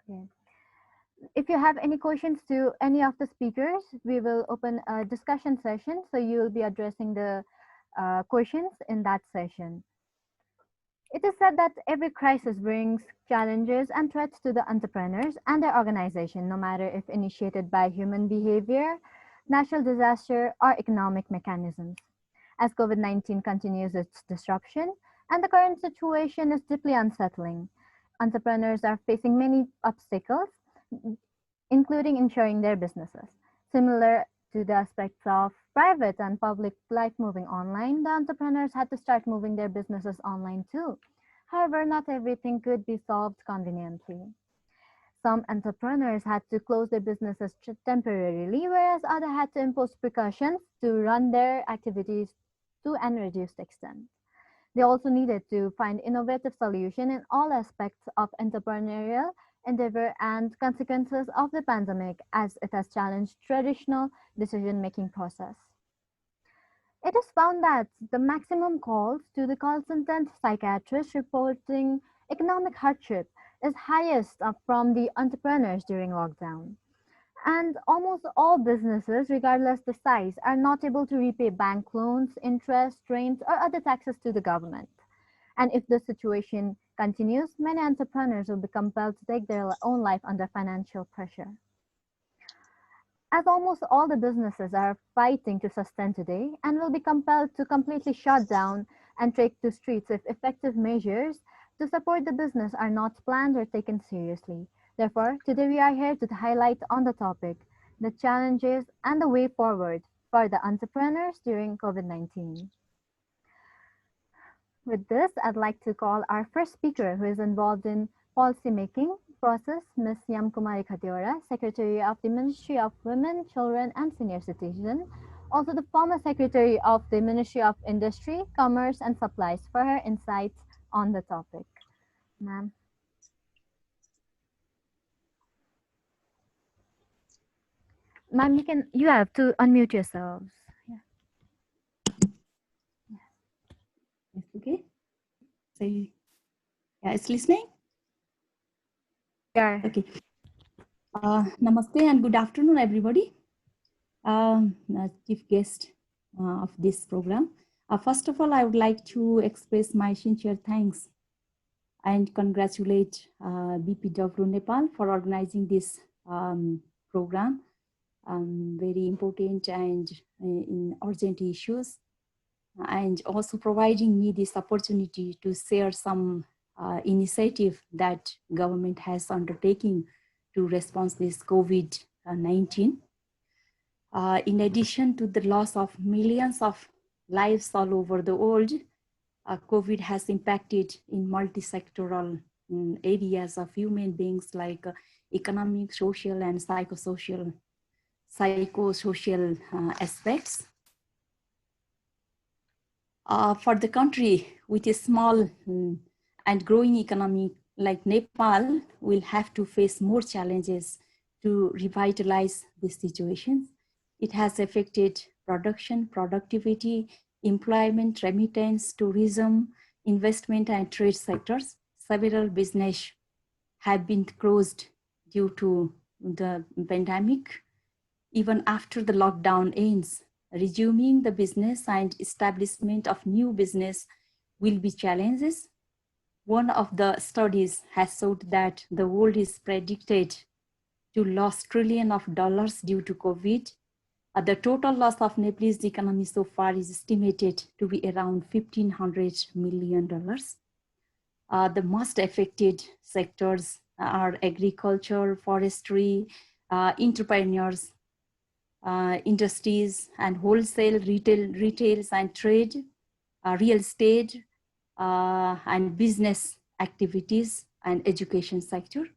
Okay. If you have any questions to any of the speakers, we will open a discussion session. So you will be addressing the questions in that session. It is said that every crisis brings challenges and threats to the entrepreneurs and their organization, no matter if initiated by human behavior, natural disaster, or economic mechanisms. As COVID-19 continues its disruption, and the current situation is deeply unsettling, entrepreneurs are facing many obstacles, including ensuring their businesses. Similar to the aspects of private and public life moving online, the entrepreneurs had to start moving their businesses online too. However, not everything could be solved conveniently. Some entrepreneurs had to close their businesses temporarily, whereas others had to impose precautions to run their activities to an reduced extent. They also needed to find innovative solutions in all aspects of entrepreneurial endeavor and consequences of the pandemic as it has challenged traditional decision-making process. It is found that the maximum calls to the consultant psychiatrist reporting economic hardship is highest from the entrepreneurs during lockdown. And almost all businesses, regardless the size, are not able to repay bank loans, interest, rent, or other taxes to the government. And if the situation continues, many entrepreneurs will be compelled to take their own life under financial pressure. As almost all the businesses are fighting to sustain today and will be compelled to completely shut down and take to streets if effective measures to support the business are not planned or taken seriously. Therefore, today we are here to highlight on the topic, the challenges and the way forward for the entrepreneurs during COVID-19. With this, I'd like to call our first speaker who is involved in policy making process, Ms. Yam Kumari Khatiwada, Secretary of the Ministry of Women, Children and Senior Citizens, also the former Secretary of the Ministry of Industry, Commerce and Supplies, for her insights on the topic. Ma'am. Ma'am, you have to unmute yourselves. Yes, okay. So, yeah, it's listening? Yeah. Okay. Namaste and good afternoon, everybody. Chief guest of this program. First of all, I would like to express my sincere thanks and congratulate BPW Nepal for organizing this program. Very important and in urgent issues, and also providing me this opportunity to share some initiative that government has undertaken to respond to this COVID-19. In addition to the loss of millions of lives all over the world, COVID has impacted in multi-sectoral areas of human beings like economic, social, and psychosocial aspects. For the country with a small and growing economy like Nepal will have to face more challenges to revitalize this situation. It has affected production, productivity, employment, remittance, tourism, investment, and trade sectors. Several businesses have been closed due to the pandemic. Even after the lockdown ends, resuming the business and establishment of new business will be challenges. One of the studies has showed that the world is predicted to lose trillions of dollars due to COVID. The total loss of Nepal's economy so far is estimated to be around $1,500 million. The most affected sectors are agriculture, forestry, entrepreneurs, industries and wholesale, retails and trade, real estate, and business activities and education sector.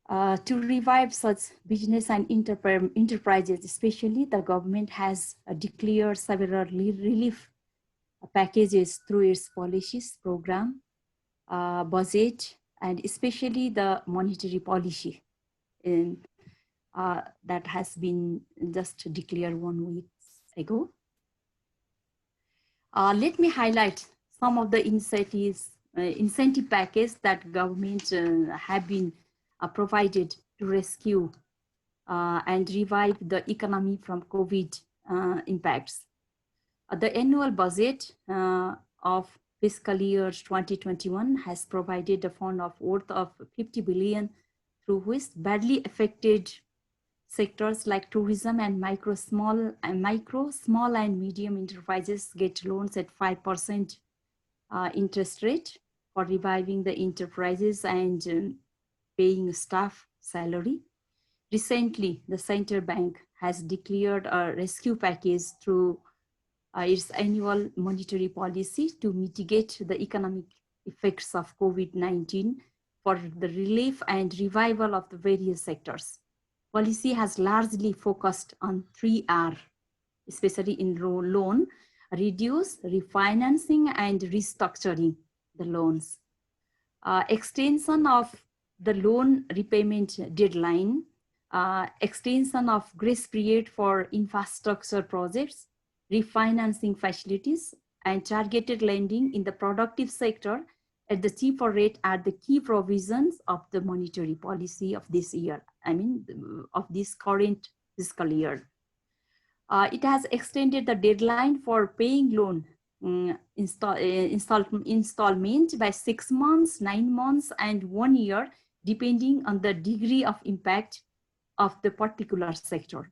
To revive such business and enterprises, especially, the government has declared several relief packages through its policies, program, budget, and especially the monetary policy that has been just declared 1 week ago. Let me highlight some of the incentive package that government have been provided to rescue and revive the economy from COVID impacts. The annual budget of fiscal year 2021 has provided a fund of worth of 50 billion through which badly affected sectors like tourism and micro, small, and medium enterprises get loans at 5% interest rate for reviving the enterprises and paying staff salary. Recently, the Central Bank has declared a rescue package through its annual monetary policy to mitigate the economic effects of COVID-19 for the relief and revival of the various sectors. Policy has largely focused on 3R, especially in loan, reduce, refinancing, and restructuring the loans. Extension of the loan repayment deadline, extension of grace period for infrastructure projects, refinancing facilities, and targeted lending in the productive sector at the cheaper rate are the key provisions of the monetary policy of this year, of this current fiscal year. It has extended the deadline for paying loan installment by 6 months, 9 months, and 1 year, depending on the degree of impact of the particular sector.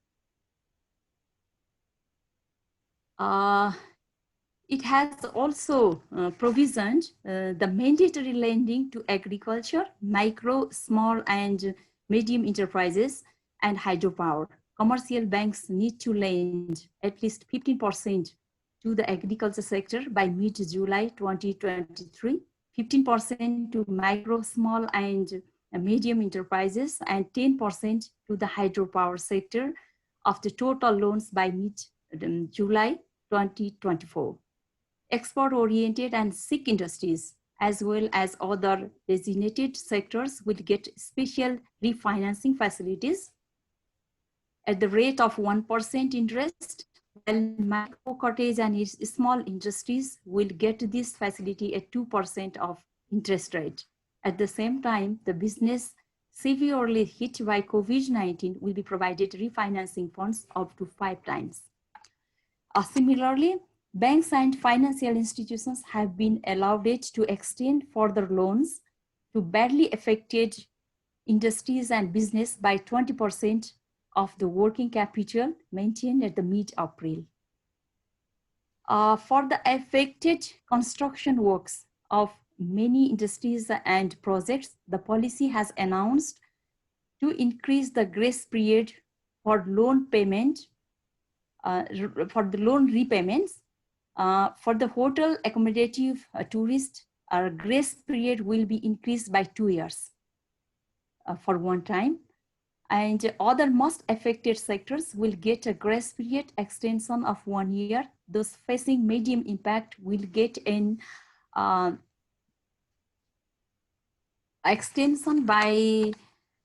It has also provisioned the mandatory lending to agriculture, micro, small, and medium enterprises, and hydropower. Commercial banks need to lend at least 15% to the agriculture sector by mid-July 2023, 15% to micro, small, and medium enterprises, and 10% to the hydropower sector of the total loans by mid-July 2024. Export-oriented and SIC industries, as well as other designated sectors, will get special refinancing facilities at the rate of 1% interest, while micro, cottage, and small industries will get this facility at 2% of interest rate. At the same time, the business severely hit by COVID-19 will be provided refinancing funds up to 5 times. Similarly, banks and financial institutions have been allowed to extend further loans to badly affected industries and business by 20% of the working capital maintained at the mid-April. For the affected construction works of many industries and projects, the policy has announced to increase the grace period for loan payment, for the loan repayments. For the hotel accommodative tourist, our grace period will be increased by 2 years for one time. And other most affected sectors will get a grace period extension of 1 year. Those facing medium impact will get an extension by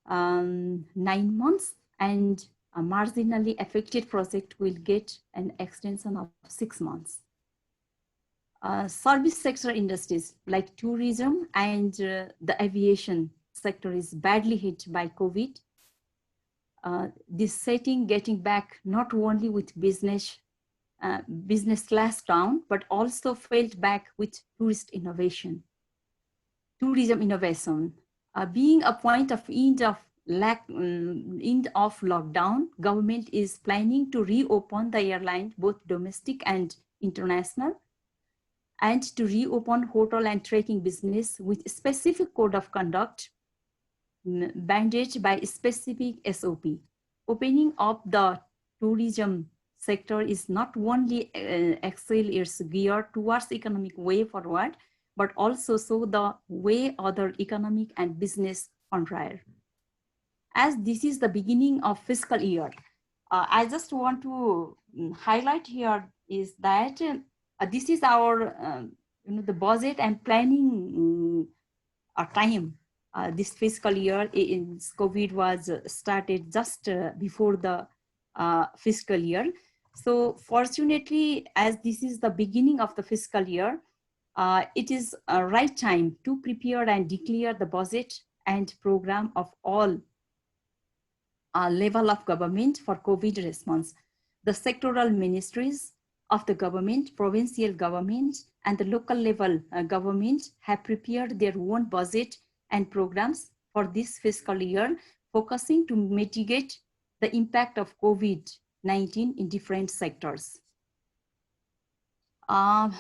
9 months, and a marginally affected project will get an extension of 6 months. Service sector industries like tourism and the aviation sector is badly hit by COVID. This setting getting back not only with business last down, but also felt back with tourism innovation. Being a point of end of lockdown, government is planning to reopen the airline, both domestic and international, and to reopen hotel and trekking business with specific code of conduct bandaged by specific SOP. Opening up the tourism sector is not only excel its gear towards economic way forward, but also show the way other economic and business contrary. As this is the beginning of fiscal year, I just want to highlight here is that this is our the budget and planning time. This fiscal year in COVID was started just before the fiscal year. So fortunately, as this is the beginning of the fiscal year, it is a right time to prepare and declare the budget and program of all level of government for COVID response. The sectoral ministries of the government, provincial government, and the local level government have prepared their own budget and programs for this fiscal year, focusing to mitigate the impact of COVID-19 in different sectors. There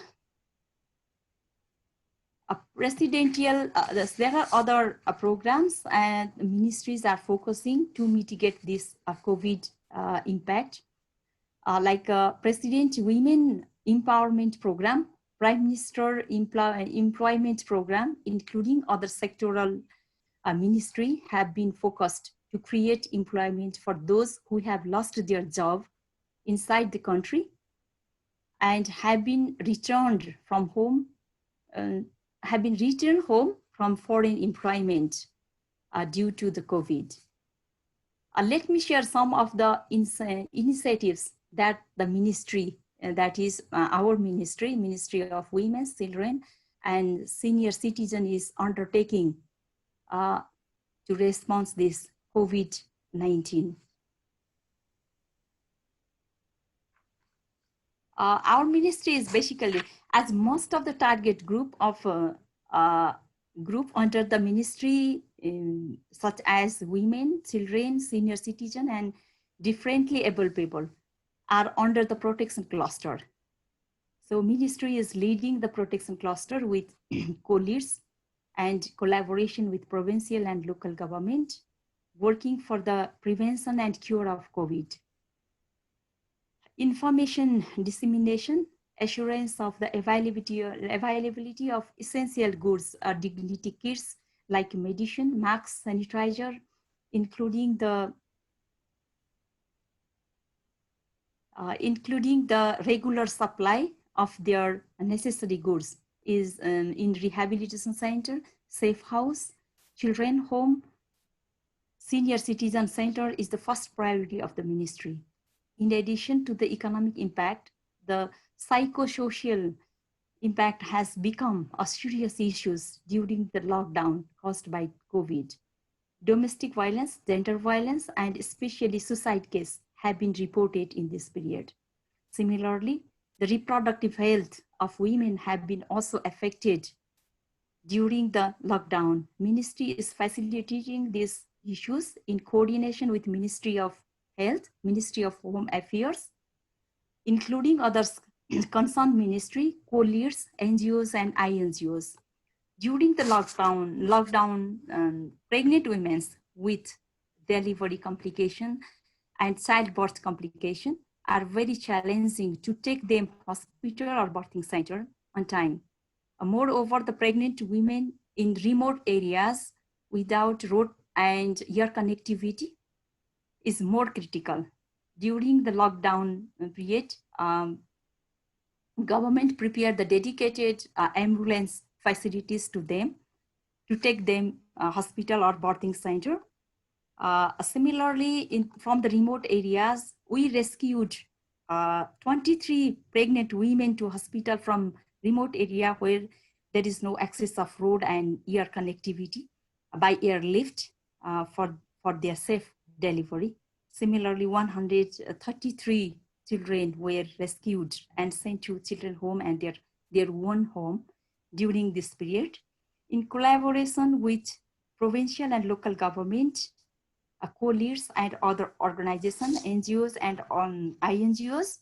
are other programs and ministries are focusing to mitigate this COVID impact, like President Women Empowerment Program, Prime Minister Employment Program, including other sectoral ministry have been focused to create employment for those who have lost their job inside the country and have been returned from home, from foreign employment due to the COVID. Let me share some of the initiatives that the ministry, that is our ministry, Ministry of Women, Children, and Senior Citizen is undertaking to respond to this COVID-19. Our ministry is basically, as most of the target group of group under the ministry, such as women, children, senior citizen, and differently able people, are under the protection cluster. So ministry is leading the protection cluster with co-leads and collaboration with provincial and local government, working for the prevention and cure of COVID. Information dissemination, assurance of the availability of essential goods or dignity kits like medicine, masks, sanitizer, including the regular supply of their necessary goods is in rehabilitation center, safe house, children home, senior citizen center is the first priority of the ministry. In addition to the economic impact, the psychosocial impact has become a serious issue during the lockdown caused by COVID. Domestic violence, gender violence, and especially suicide cases have been reported in this period. Similarly, the reproductive health of women have been also affected during the lockdown. Ministry is facilitating these issues in coordination with Ministry of Health, Ministry of Home Affairs, including other concerned ministry, co-leads, NGOs, and INGOs. During the lockdown, pregnant women with delivery complication and childbirth complication are very challenging to take them hospital or birthing center on time. Moreover, the pregnant women in remote areas without road and air connectivity is more critical. During the lockdown period, government prepared the dedicated ambulance facilities to them to take them hospital or birthing center. Similarly, from the remote areas, we rescued 23 pregnant women to hospital from remote area where there is no access of road and air connectivity by airlift for their safe delivery. Similarly, 133 children were rescued and sent to children's home and their own home during this period. In collaboration with provincial and local government, co-leads and other organizations, NGOs and INGOs,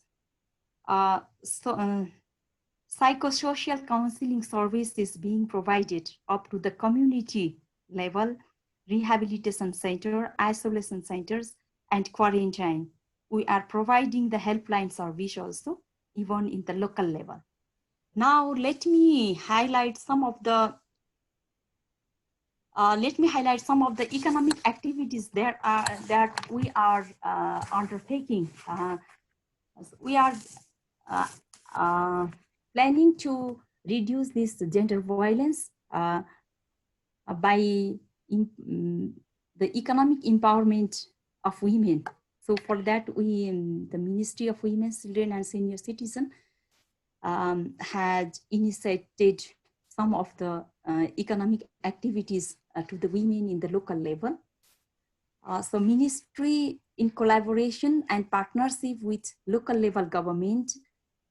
psychosocial counseling service is being provided up to the community level, rehabilitation center, isolation centers, and quarantine. We are providing the helpline service also, even in the local level. Now, let me highlight some of the economic activities that we are undertaking. We are planning to reduce this gender violence by the economic empowerment of women. So for that, the Ministry of Women, Children, and Senior Citizen had initiated some of the economic activities to the women in the local level. So ministry in collaboration and partnership with local level government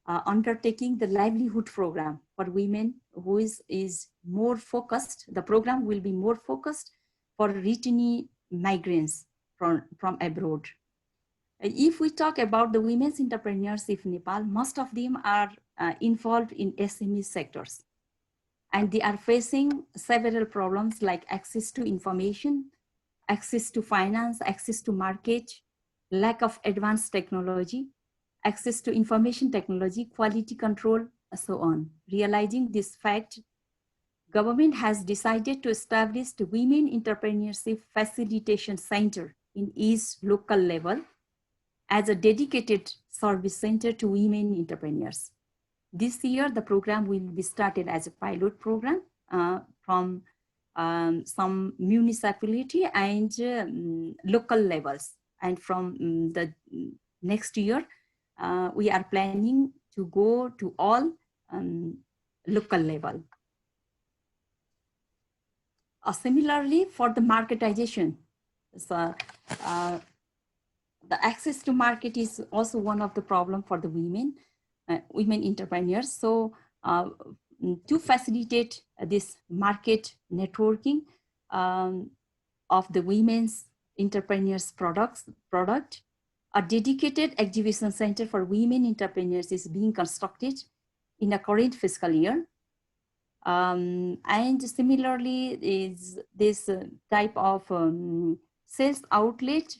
undertaking the livelihood program for women who is more focused. The program will be more focused for returning migrants from abroad. If we talk about the women's entrepreneurs in Nepal, most of them are involved in SME sectors. And they are facing several problems like access to information, access to finance, access to market, lack of advanced technology, access to information technology, quality control, so on. Realizing this fact, government has decided to establish the Women Entrepreneurship Facilitation Center in each local level as a dedicated service center to women entrepreneurs. This year, the program will be started as a pilot program from some municipality and local levels. And from the next year, we are planning to go to all local level. Similarly, for the marketization, so, the access to market is also one of the problem for the women entrepreneurs. So to facilitate this market networking of the women's entrepreneurs product, a dedicated exhibition center for women entrepreneurs is being constructed in the current fiscal year. And similarly, is this type of sales outlet,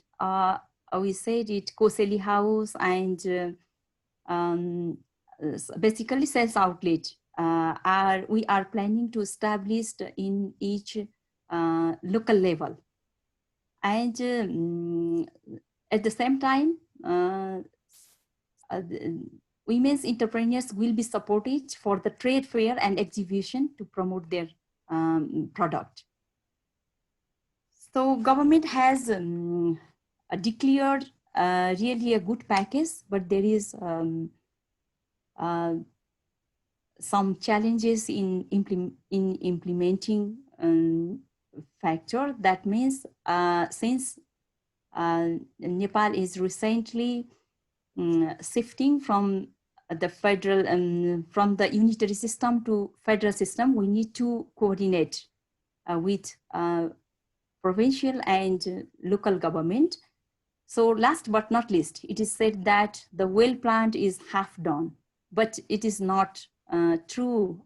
we said it Koseli House and basically sales outlet we are planning to establish in each local level. And at the same time, women's entrepreneurs will be supported for the trade fair and exhibition to promote their product. So government has declared really a good package, but there is some challenges in implementing factor. That means since Nepal is recently shifting from the federal from the unitary system to federal system, we need to coordinate with provincial and local government. So last but not least, it is said that the well planned is half done, but it is not true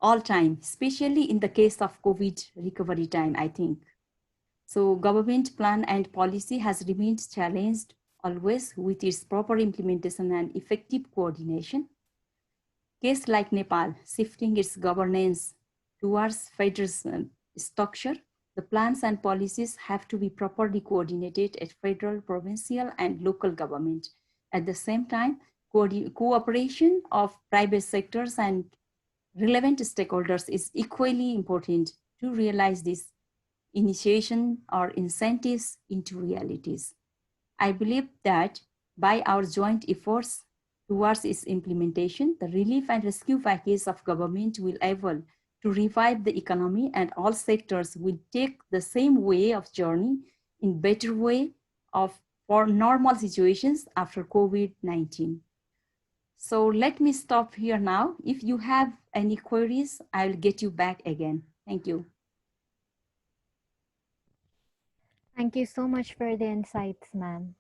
all time, especially in the case of COVID recovery time, I think. So government plan and policy has remained challenged always with its proper implementation and effective coordination. Case like Nepal, shifting its governance towards federal structure, the plans and policies have to be properly coordinated at federal, provincial, and local government. At the same time, cooperation of private sectors and relevant stakeholders is equally important to realize this initiation or incentives into realities. I believe that by our joint efforts towards its implementation, the relief and rescue package of government will able to revive the economy, and all sectors will take the same way of journey in better way for normal situations after COVID-19. So let me stop here now. If you have any queries, I'll get you back again. Thank you. Thank you so much for the insights, ma'am.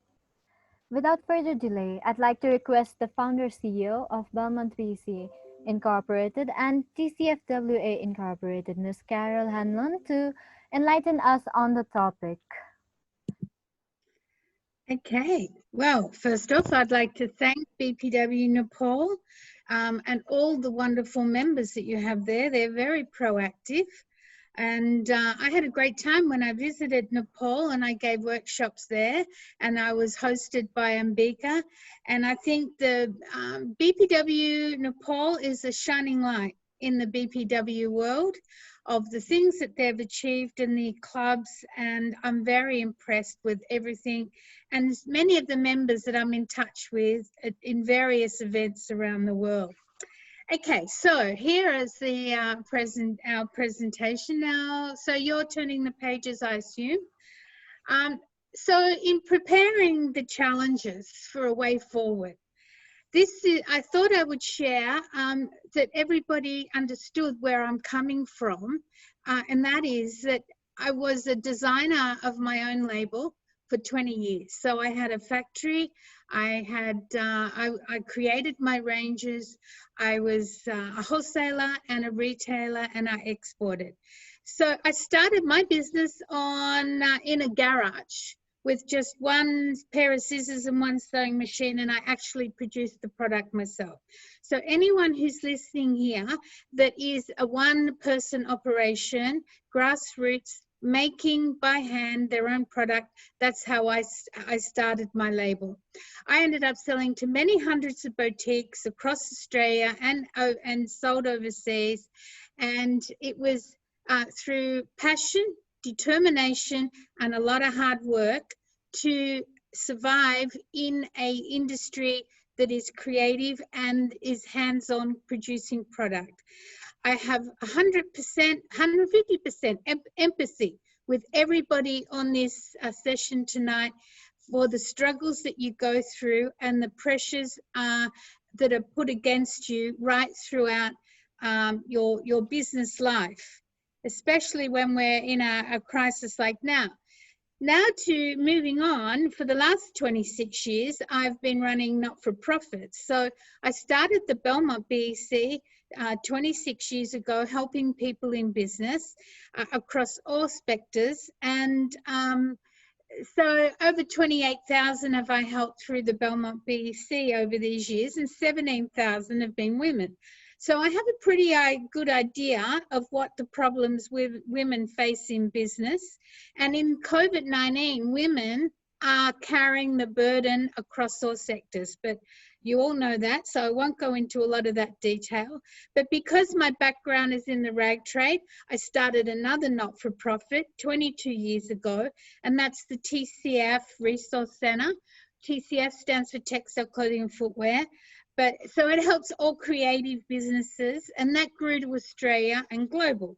Without further delay, I'd like to request the founder CEO of Belmont VC Incorporated and TCFWA Incorporated, Ms. Carol Hanlon, to enlighten us on the topic. Okay, well, first off, I'd like to thank BPW Nepal and all the wonderful members that you have there. They're very proactive. And I had a great time when I visited Nepal, and I gave workshops there, and I was hosted by Ambika. And I think the BPW Nepal is a shining light in the BPW world of the things that they've achieved in the clubs, and I'm very impressed with everything. And many of the members that I'm in touch with in various events around the world. Okay, so here is the our presentation now. So you're turning the pages, I assume. So in preparing the challenges for a way forward, I thought I would share that everybody understood where I'm coming from, and that is that I was a designer of my own label for 20 years. So I had a factory, I created my ranges, I was a wholesaler and a retailer, and I exported. So I started my business in a garage with just one pair of scissors and one sewing machine, and I actually produced the product myself. So anyone who's listening here that is a one-person operation, grassroots, making by hand their own product, that's how I started my label. I ended up selling to many hundreds of boutiques across Australia and sold overseas, and it was through passion, determination, and a lot of hard work to survive in an industry that is creative and is hands-on producing product. I have 100%, 150% empathy with everybody on this session tonight for the struggles that you go through and the pressures that are put against you right throughout your business life, especially when we're in a crisis like now. Now to moving on, for the last 26 years, I've been running not-for-profits. So I started the Belmont BEC 26 years ago, helping people in business across all spectres. And so over 28,000 have I helped through the Belmont BEC over these years, and 17,000 have been women. So I have a pretty good idea of what the problems with women face in business. And in COVID-19, women are carrying the burden across all sectors. But you all know that, so I won't go into a lot of that detail. But because my background is in the rag trade, I started another not-for-profit 22 years ago, and that's the TCF Resource Centre. TCF stands for Textile, Clothing and Footwear. But so it helps all creative businesses, and that grew to Australia and global.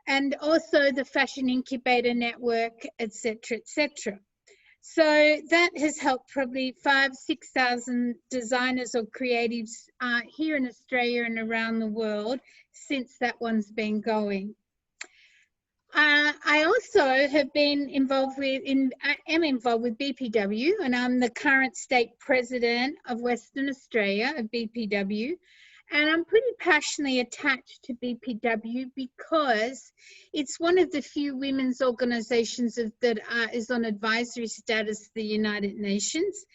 And also the Fashion Incubator Network, etc., etc. So that has helped probably 5,000-6,000 designers or creatives here in Australia and around the world since that one's been going. I also have been involved with BPW, and I'm the current state president of Western Australia of BPW. And I'm pretty passionately attached to BPW because it's one of the few women's organisations that is on advisory status to the United Nations.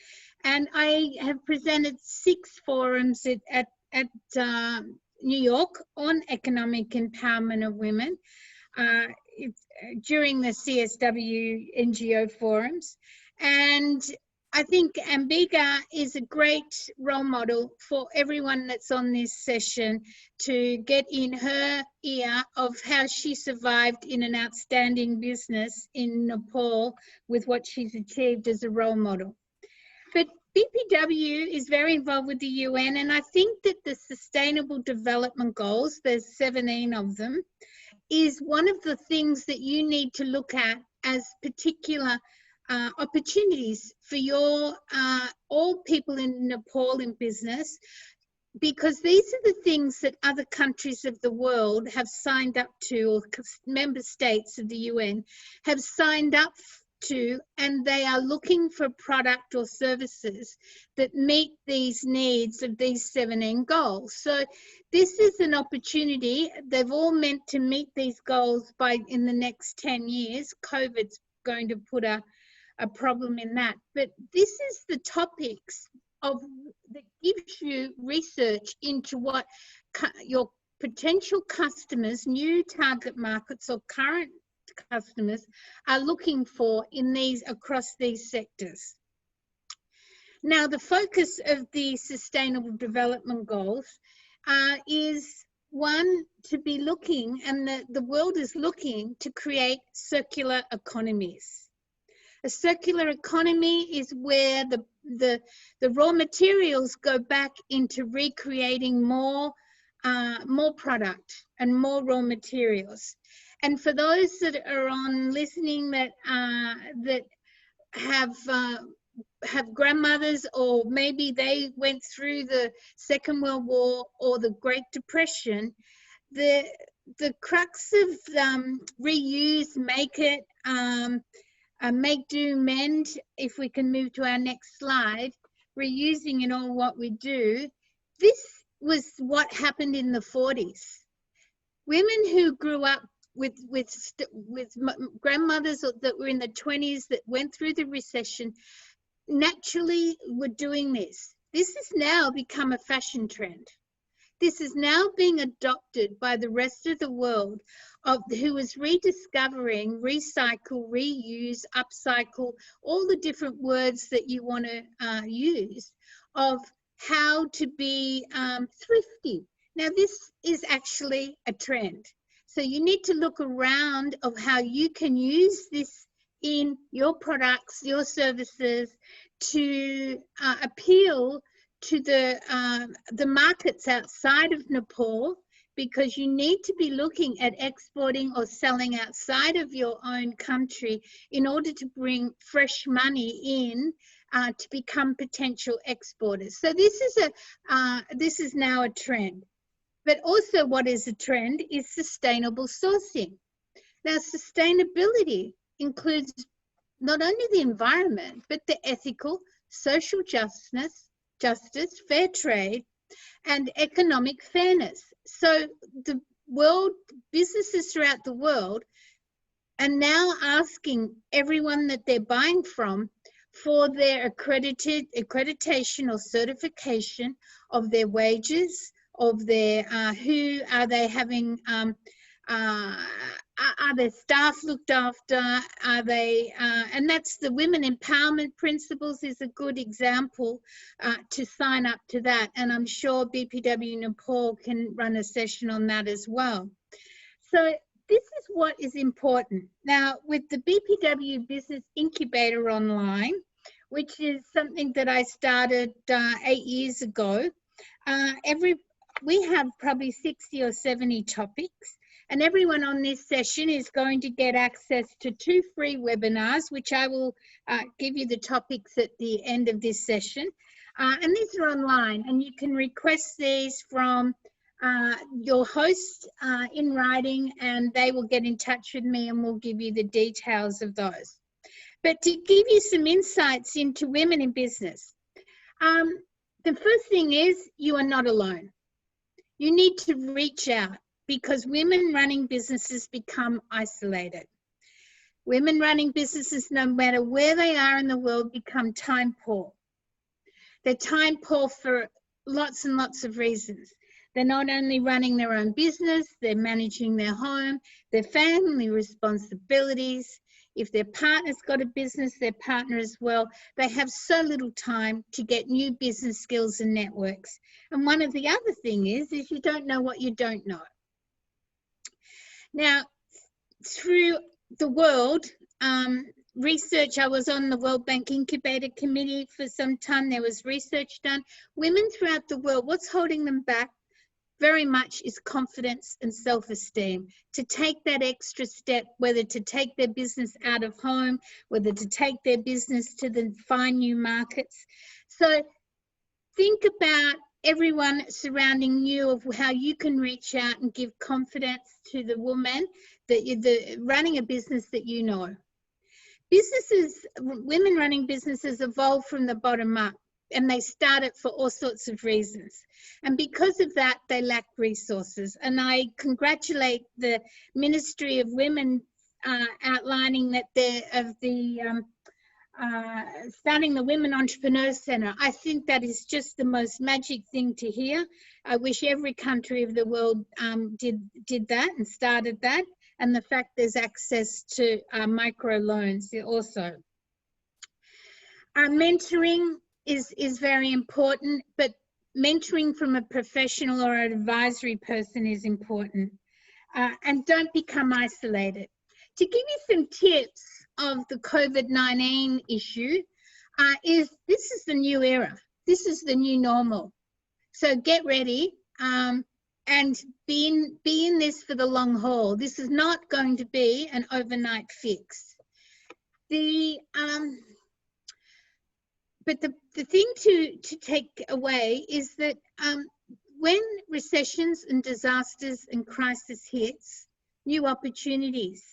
And I have presented 6 forums at New York on economic empowerment of women during the CSW NGO forums. And I think Ambiga is a great role model for everyone that's on this session to get in her ear of how she survived in an outstanding business in Nepal with what she's achieved as a role model. But BPW is very involved with the UN, and I think that the Sustainable Development Goals, there's 17 of them, is one of the things that you need to look at as particular opportunities for your all people in Nepal in business, because these are the things that other countries of the world have signed up to, or member states of the UN have signed up to, and they are looking for product or services that meet these needs of these 17 goals. So this is an opportunity. They've all meant to meet these goals in the next 10 years. COVID's going to put a problem in that. But this is the topics that gives you research into what your potential customers, new target markets or current customers are looking for across these sectors. Now, the focus of the Sustainable Development Goals is one, to be looking, and the world is looking to create circular economies. A circular economy is where the raw materials go back into recreating more more product and more raw materials. And for those that are on listening that have grandmothers, or maybe they went through the Second World War or the Great Depression, the crux of reuse, make it, make do, mend, if we can move to our next slide, reusing in all what we do, this was what happened in the 40s. Women who grew up with grandmothers that were in the 20s that went through the recession naturally were doing this. This has now become a fashion trend. This is now being adopted by the rest of the world, who is rediscovering, recycle, reuse, upcycle, all the different words that you want to use, of how to be thrifty. Now, this is actually a trend. So you need to look around of how you can use this in your products, your services, to appeal to the markets outside of Nepal, because you need to be looking at exporting or selling outside of your own country in order to bring fresh money in to become potential exporters. So this is now a trend. But also what is a trend is sustainable sourcing. Now, sustainability includes not only the environment, but the ethical, social justice, fair trade, and economic fairness. So the world, businesses throughout the world are now asking everyone that they're buying from for their accreditation or certification of their wages, of their who are they having, are their staff looked after, are they, and that's the women empowerment principles is a good example to sign up to that. And I'm sure BPW Nepal can run a session on that as well. So this is what is important. Now, with the BPW Business Incubator Online, which is something that I started 8 years ago, we have probably 60 or 70 topics, and everyone on this session is going to get access to 2 free webinars, which I will give you the topics at the end of this session. And these are online, and you can request these from your host in writing, and they will get in touch with me and we'll give you the details of those. But to give you some insights into women in business, the first thing is you are not alone. You need to reach out, because women running businesses become isolated. Women running businesses, no matter where they are in the world, become time poor. They're time poor for lots and lots of reasons. They're not only running their own business, they're managing their home, their family responsibilities. If their partner's got a business, their partner as well, they have so little time to get new business skills and networks. And one of the other things is you don't know what you don't know. Now, through the world, research, I was on the World Bank Incubator Committee for some time. There was research done. Women throughout the world, what's holding them back very much is confidence and self-esteem. To take that extra step, whether to take their business out of home, whether to take their business to find new markets. So think about everyone surrounding you, of how you can reach out and give confidence to the woman that you're running a business that you know. Businesses, women running businesses evolve from the bottom up, and they start it for all sorts of reasons. And because of that, they lack resources. And I congratulate the Ministry of Women outlining that starting the Women Entrepreneur Centre. I think that is just the most magic thing to hear. I wish every country of the world did that and started that. And the fact there's access to micro loans also. Mentoring is very important, but mentoring from a professional or an advisory person is important. And don't become isolated. To give you some tips of the COVID-19 issue, this is the new era. This is the new normal. So get ready. and be in this for the long haul. This is not going to be an overnight fix. But the thing to take away is that when recessions and disasters and crisis hits, new opportunities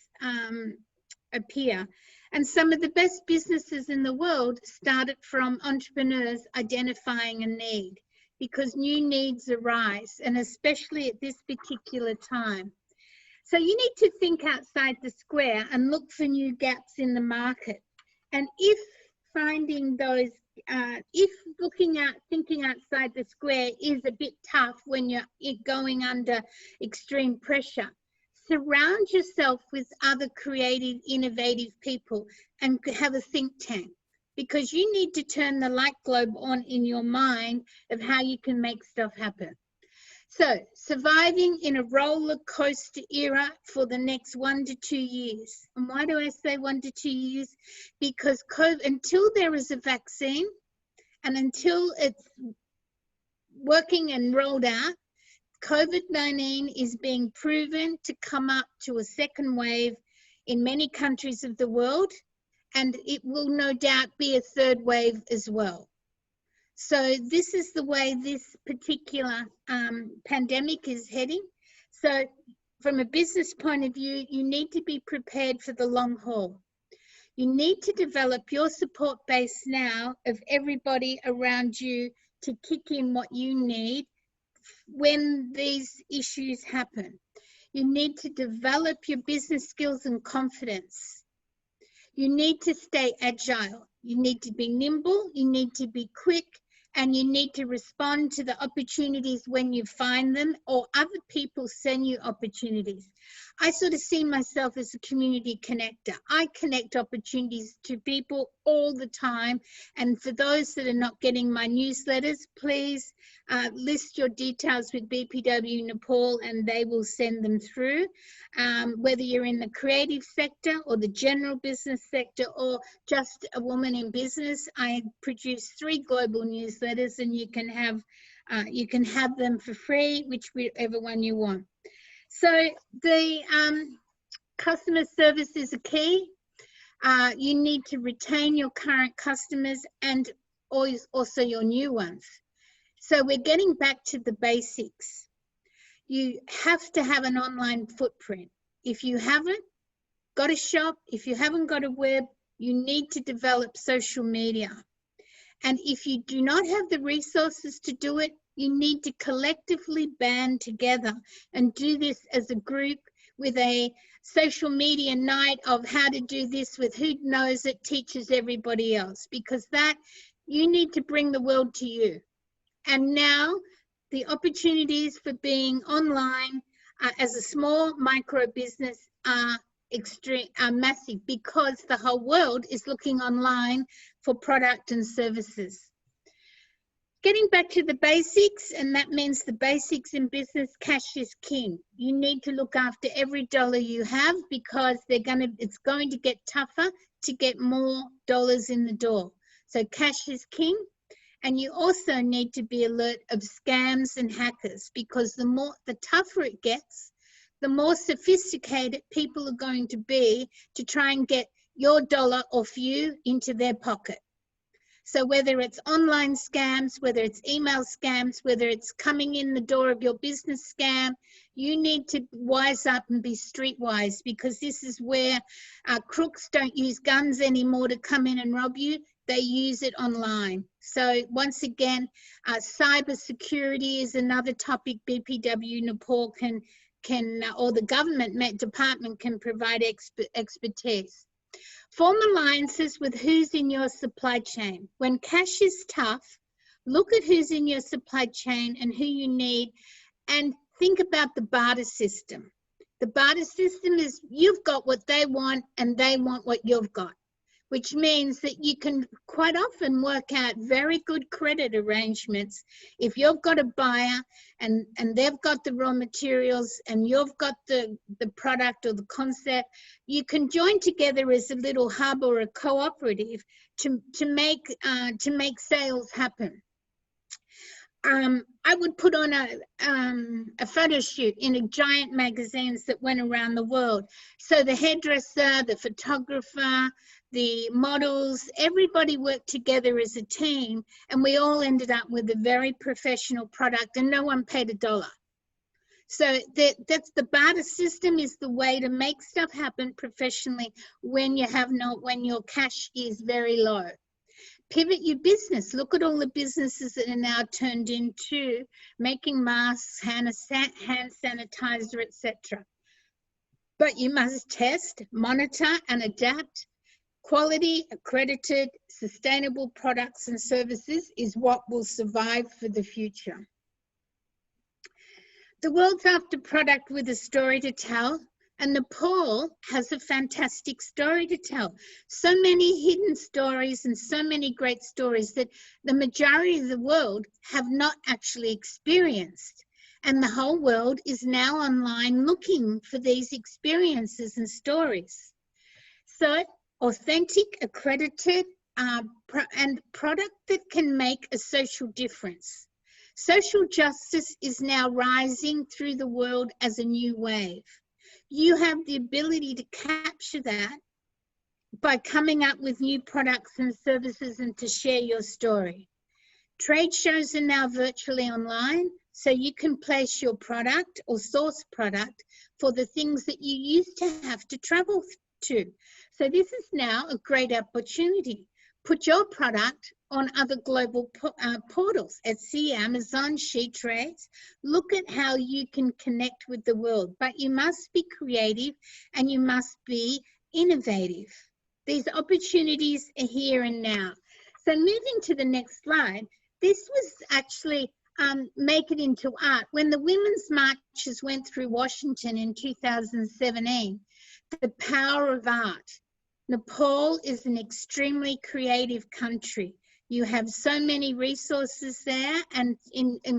appear. And some of the best businesses in the world started from entrepreneurs identifying a need, because new needs arise, and especially at this particular time. So you need to think outside the square and look for new gaps in the market. And if finding those, if thinking outside the square is a bit tough when you're going under extreme pressure, surround yourself with other creative, innovative people and have a think tank, because you need to turn the light globe on in your mind of how you can make stuff happen. So, surviving in a roller coaster era for the next 1 to 2 years. And why do I say 1 to 2 years? Because until there is a vaccine and until it's working and rolled out, COVID-19 is being proven to come up to a second wave in many countries of the world, and it will no doubt be a third wave as well. So this is the way this particular pandemic is heading. So from a business point of view, you need to be prepared for the long haul. You need to develop your support base now of everybody around you to kick in what you need when these issues happen. You need to develop your business skills and confidence. You need to stay agile. You need to be nimble. You need to be quick. And you need to respond to the opportunities when you find them, or other people send you opportunities. I sort of see myself as a community connector. I connect opportunities to people all the time. And for those that are not getting my newsletters, please list your details with BPW Nepal and they will send them through. Whether you're in the creative sector or the general business sector or just a woman in business, I produce 3 global newsletters, and you can have them for free, whichever one you want. So the customer service is a key. You need to retain your current customers and also your new ones. So we're getting back to the basics. You have to have an online footprint. If you haven't got a shop, if you haven't got a web, you need to develop social media. And if you do not have the resources to do it, you need to collectively band together and do this as a group with a social media night of how to do this with who knows it, teaches everybody else, because that you need to bring the world to you. And now the opportunities for being online as a small micro business are massive, because the whole world is looking online for product and services. Getting back to the basics, and that means the basics in business, cash is king. You need to look after every dollar you have, because it's going to get tougher to get more dollars in the door. So cash is king. And you also need to be alert of scams and hackers, because the tougher it gets, the more sophisticated people are going to be to try and get your dollar off you into their pocket. So whether it's online scams, whether it's email scams, whether it's coming in the door of your business scam, you need to wise up and be streetwise, because this is where crooks don't use guns anymore to come in and rob you. They use it online. So once again, cyber security is another topic BPW Nepal can or the government department can provide expertise. Form alliances with who's in your supply chain. When cash is tough, look at who's in your supply chain and who you need, and think about the barter system. The barter system is you've got what they want and they want what you've got, which means that you can quite often work out very good credit arrangements. If you've got a buyer and they've got the raw materials and you've got the product or the concept, you can join together as a little hub or a cooperative to make sales happen. I would put on a photo shoot in a giant magazines that went around the world. So the hairdresser, the photographer, the models, everybody worked together as a team, and we all ended up with a very professional product, and no one paid $1. So that's the barter system, is the way to make stuff happen professionally when your cash is very low. Pivot your business. Look at all the businesses that are now turned into making masks, hand sanitizer, etc. But you must test, monitor, and adapt. Quality, accredited, sustainable products and services is what will survive for the future. The world's after product with a story to tell, and Nepal has a fantastic story to tell. So many hidden stories and so many great stories that the majority of the world have not actually experienced. And the whole world is now online looking for these experiences and stories. So authentic, accredited, and product that can make a social difference. Social justice is now rising through the world as a new wave. You have the ability to capture that by coming up with new products and services and to share your story. Trade shows are now virtually online, so you can place your product or source product for the things that you used to have to travel to. So this is now a great opportunity. Put your product on other global portals, Etsy, Amazon, SheTrades. Look at how you can connect with the world, but you must be creative and you must be innovative. These opportunities are here and now. So moving to the next slide, this was actually make it into art. When the women's marches went through Washington in 2017, the power of art. Nepal is an extremely creative country. You have so many resources there and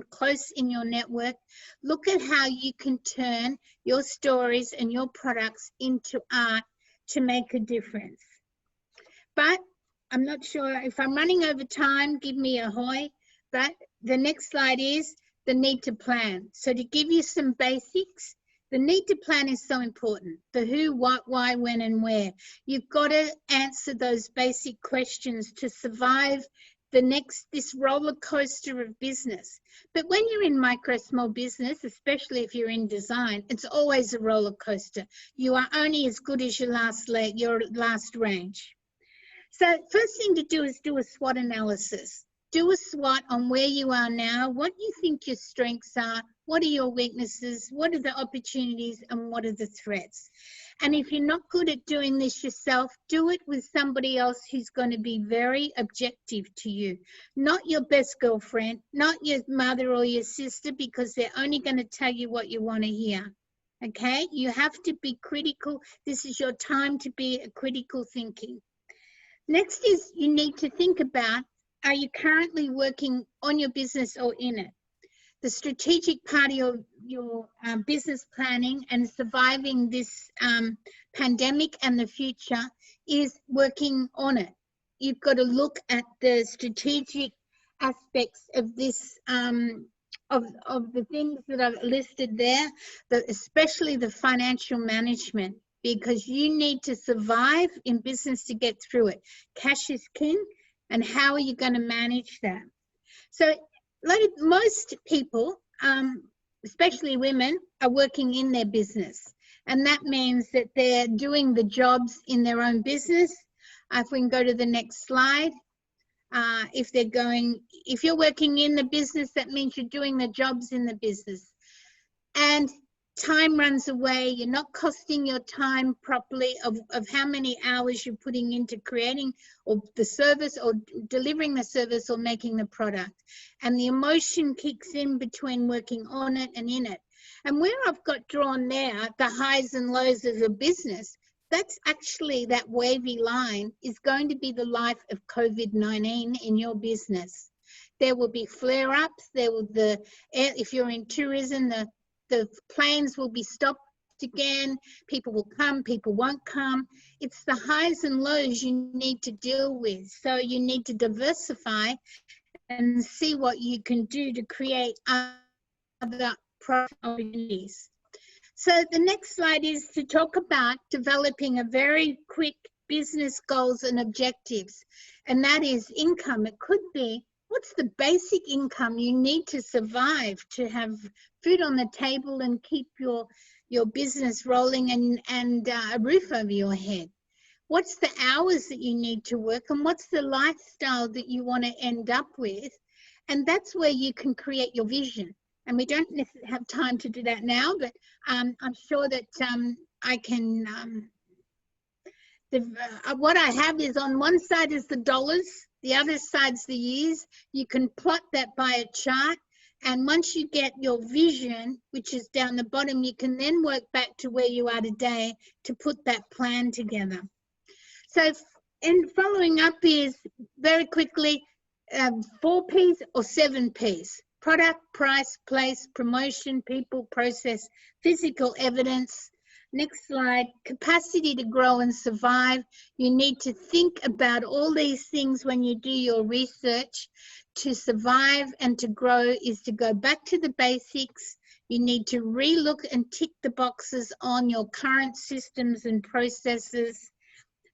close in your network. Look at how you can turn your stories and your products into art to make a difference. But I'm not sure if I'm running over time, give me a hoy. But the next slide is the need to plan. So to give you some basics, the need to plan is so important. The who, what, why, when, and where. You've got to answer those basic questions to survive this roller coaster of business. But when you're in micro, small business, especially if you're in design, it's always a roller coaster. You are only as good as your last range. So first thing to do is do a SWOT analysis. Do a SWOT on where you are now, what you think your strengths are, what are your weaknesses, what are the opportunities, and what are the threats. And if you're not good at doing this yourself, do it with somebody else who's going to be very objective to you. Not your best girlfriend, not your mother or your sister, because they're only going to tell you what you want to hear. Okay? You have to be critical. This is your time to be a critical thinking. Next is you need to think about, are you currently working on your business or in it? The strategic part of your business planning and surviving this pandemic and the future is working on it. You've got to look at the strategic aspects of this, of the things that are listed there, especially the financial management, because you need to survive in business to get through it. Cash is king, and how are you going to manage that? So most people, especially women, are working in their business, and that means that they're doing the jobs in their own business. If we can go to the next slide. If you're working in the business, that means you're doing the jobs in the business. And time runs away. You're not costing your time properly of how many hours you're putting into creating or the service or delivering the service or making the product. And the emotion kicks in between working on it and in it. And where I've got drawn there, the highs and lows of a business, that's actually that wavy line is going to be the life of COVID-19 in your business. There will be flare-ups. If you're in tourism, the planes will be stopped again. People will come, people won't come. It's the highs and lows you need to deal with. So you need to diversify and see what you can do to create other profit opportunities. So the next slide is to talk about developing a very quick business goals and objectives, and that is income. It could be, what's the basic income you need to survive, to have food on the table and keep your business rolling and a roof over your head? What's the hours that you need to work, and what's the lifestyle that you want to end up with? And that's where you can create your vision. And we don't necessarily have time to do that now, but I'm sure that I can, what I have is, on one side is the dollars, the other side's the years. You can plot that by a chart. And once you get your vision, which is down the bottom, you can then work back to where you are today to put that plan together. So, and following up is, very quickly, 4 Ps or 7 Ps. Product, price, place, promotion, people, process, physical evidence. Next slide. Capacity to grow and survive. You need to think about all these things when you do your research. To survive and to grow is to go back to the basics. You need to relook and tick the boxes on your current systems and processes.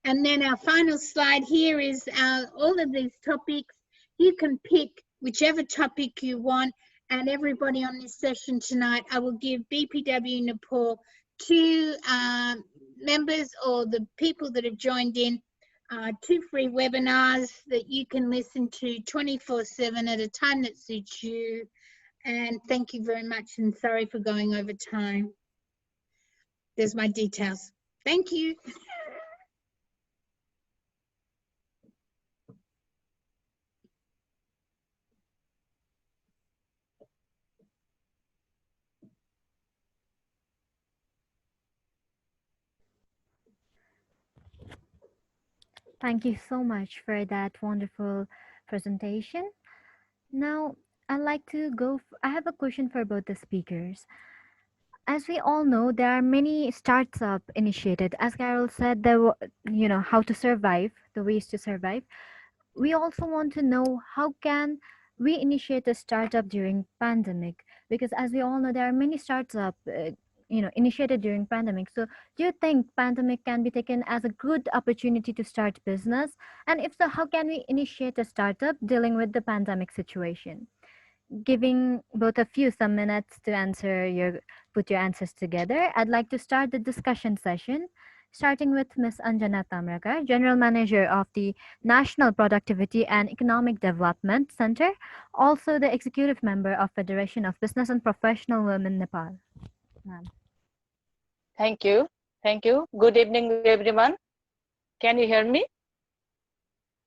And then our final slide here is all of these topics. You can pick whichever topic you want, and everybody on this session tonight, I will give BPW Nepal 2 members, or the people that have joined in, 2 free webinars that you can listen to 24/7 at a time that suits you. And thank you very much, and sorry for going over time. There's my details. Thank you. Thank you so much for that wonderful presentation. Now, I'd like to I have a question for both the speakers. As we all know, there are many startup initiated. As Carol said, there were, how to survive, the ways to survive. We also want to know, how can we initiate a startup during pandemic? Because as we all know, there are many startup initiated during pandemic. So do you think pandemic can be taken as a good opportunity to start business? And if so, how can we initiate a startup dealing with the pandemic situation? Giving both of you some minutes to put your answers together. I'd like to start the discussion session, starting with Ms. Anjana Tamrakar, General Manager of the National Productivity and Economic Development Center, also the Executive Member of Federation of Business and Professional Women Nepal. Ma'am. Thank you. Thank you. Good evening, everyone. Can you hear me?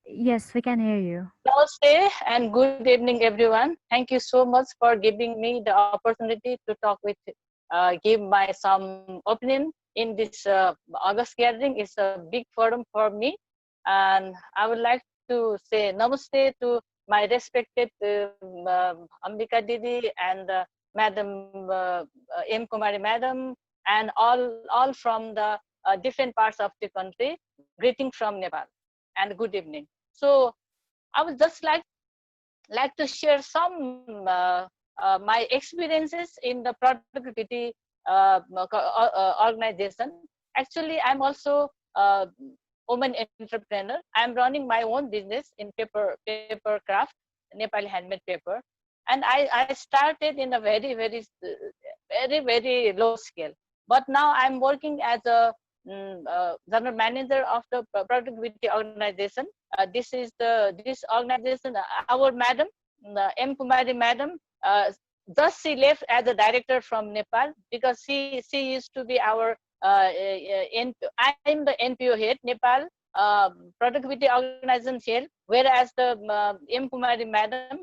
Yes, we can hear you. Namaste and good evening, everyone. Thank you so much for giving me the opportunity to talk with, give my some opinion in this August gathering. It's a big forum for me, and I would like to say namaste to my respected Ambika Didi and Madam Yam Kumari Madam, and all from the different parts of the country. Greeting from Nepal and good evening. So I would just like to share some my experiences in the productivity organization. Actually, I'm also a woman entrepreneur. I'm running my own business in paper craft, Nepali handmade paper, and I started in a very low scale. But now I'm working as a general manager of the productivity organization. This organization, our madam, Yam Kumari Madam, just she left as a director from Nepal, because she used to be our I'm the NPO head, Nepal productivity organization head, whereas the Yam Kumari Madam,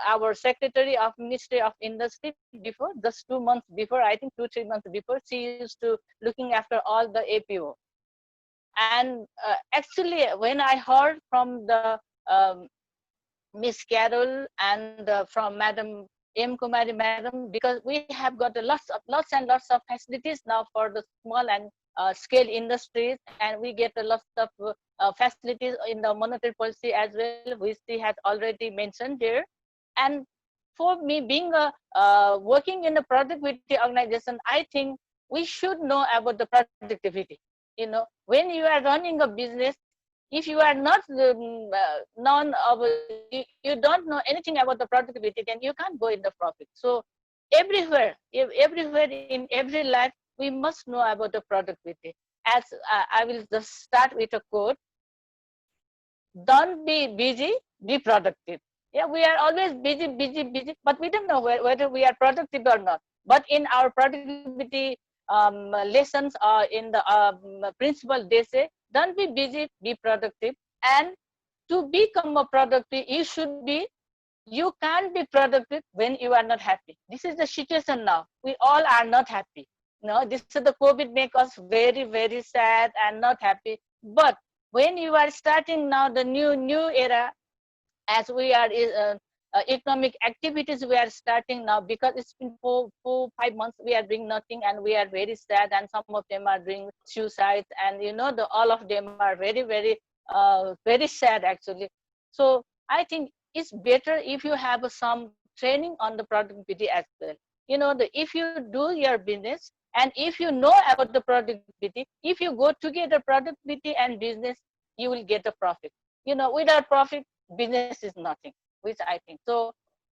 our secretary of Ministry of Industry before, just 2 months before, I think 2-3 months before, she used to looking after all the APO. And actually, when I heard from the Miss Carol and from Madam Yam Kumari Madam, because we have got lots and lots of facilities now for the small and scale industries, and we get a lot of facilities in the monetary policy as well, which he has already mentioned there. And for me, being a working in a productivity organization, I think we should know about the productivity. When you are running a business, if you are not known of, you don't know anything about the productivity, then you can't go in the profit. So everywhere in every life, we must know about the productivity. As I will just start with a quote: don't be busy, be productive. Yeah, we are always busy, but we don't know whether we are productive or not. But in our productivity lessons or in the principle, they say, don't be busy, be productive. And to become a productive, you can't be productive when you are not happy. This is the situation now. We all are not happy. This is the COVID make us very, very sad and not happy. But when you are starting now the new era, as we are economic activities we are starting now, because it's been 4-5 months we are doing nothing, and we are very sad, and some of them are doing suicides, and all of them are very, very very sad actually. So I think it's better if you have some training on the productivity as well. If you do your business, and if you know about the productivity, if you go together productivity and business, you will get a profit. Without profit, business is nothing, which I think. So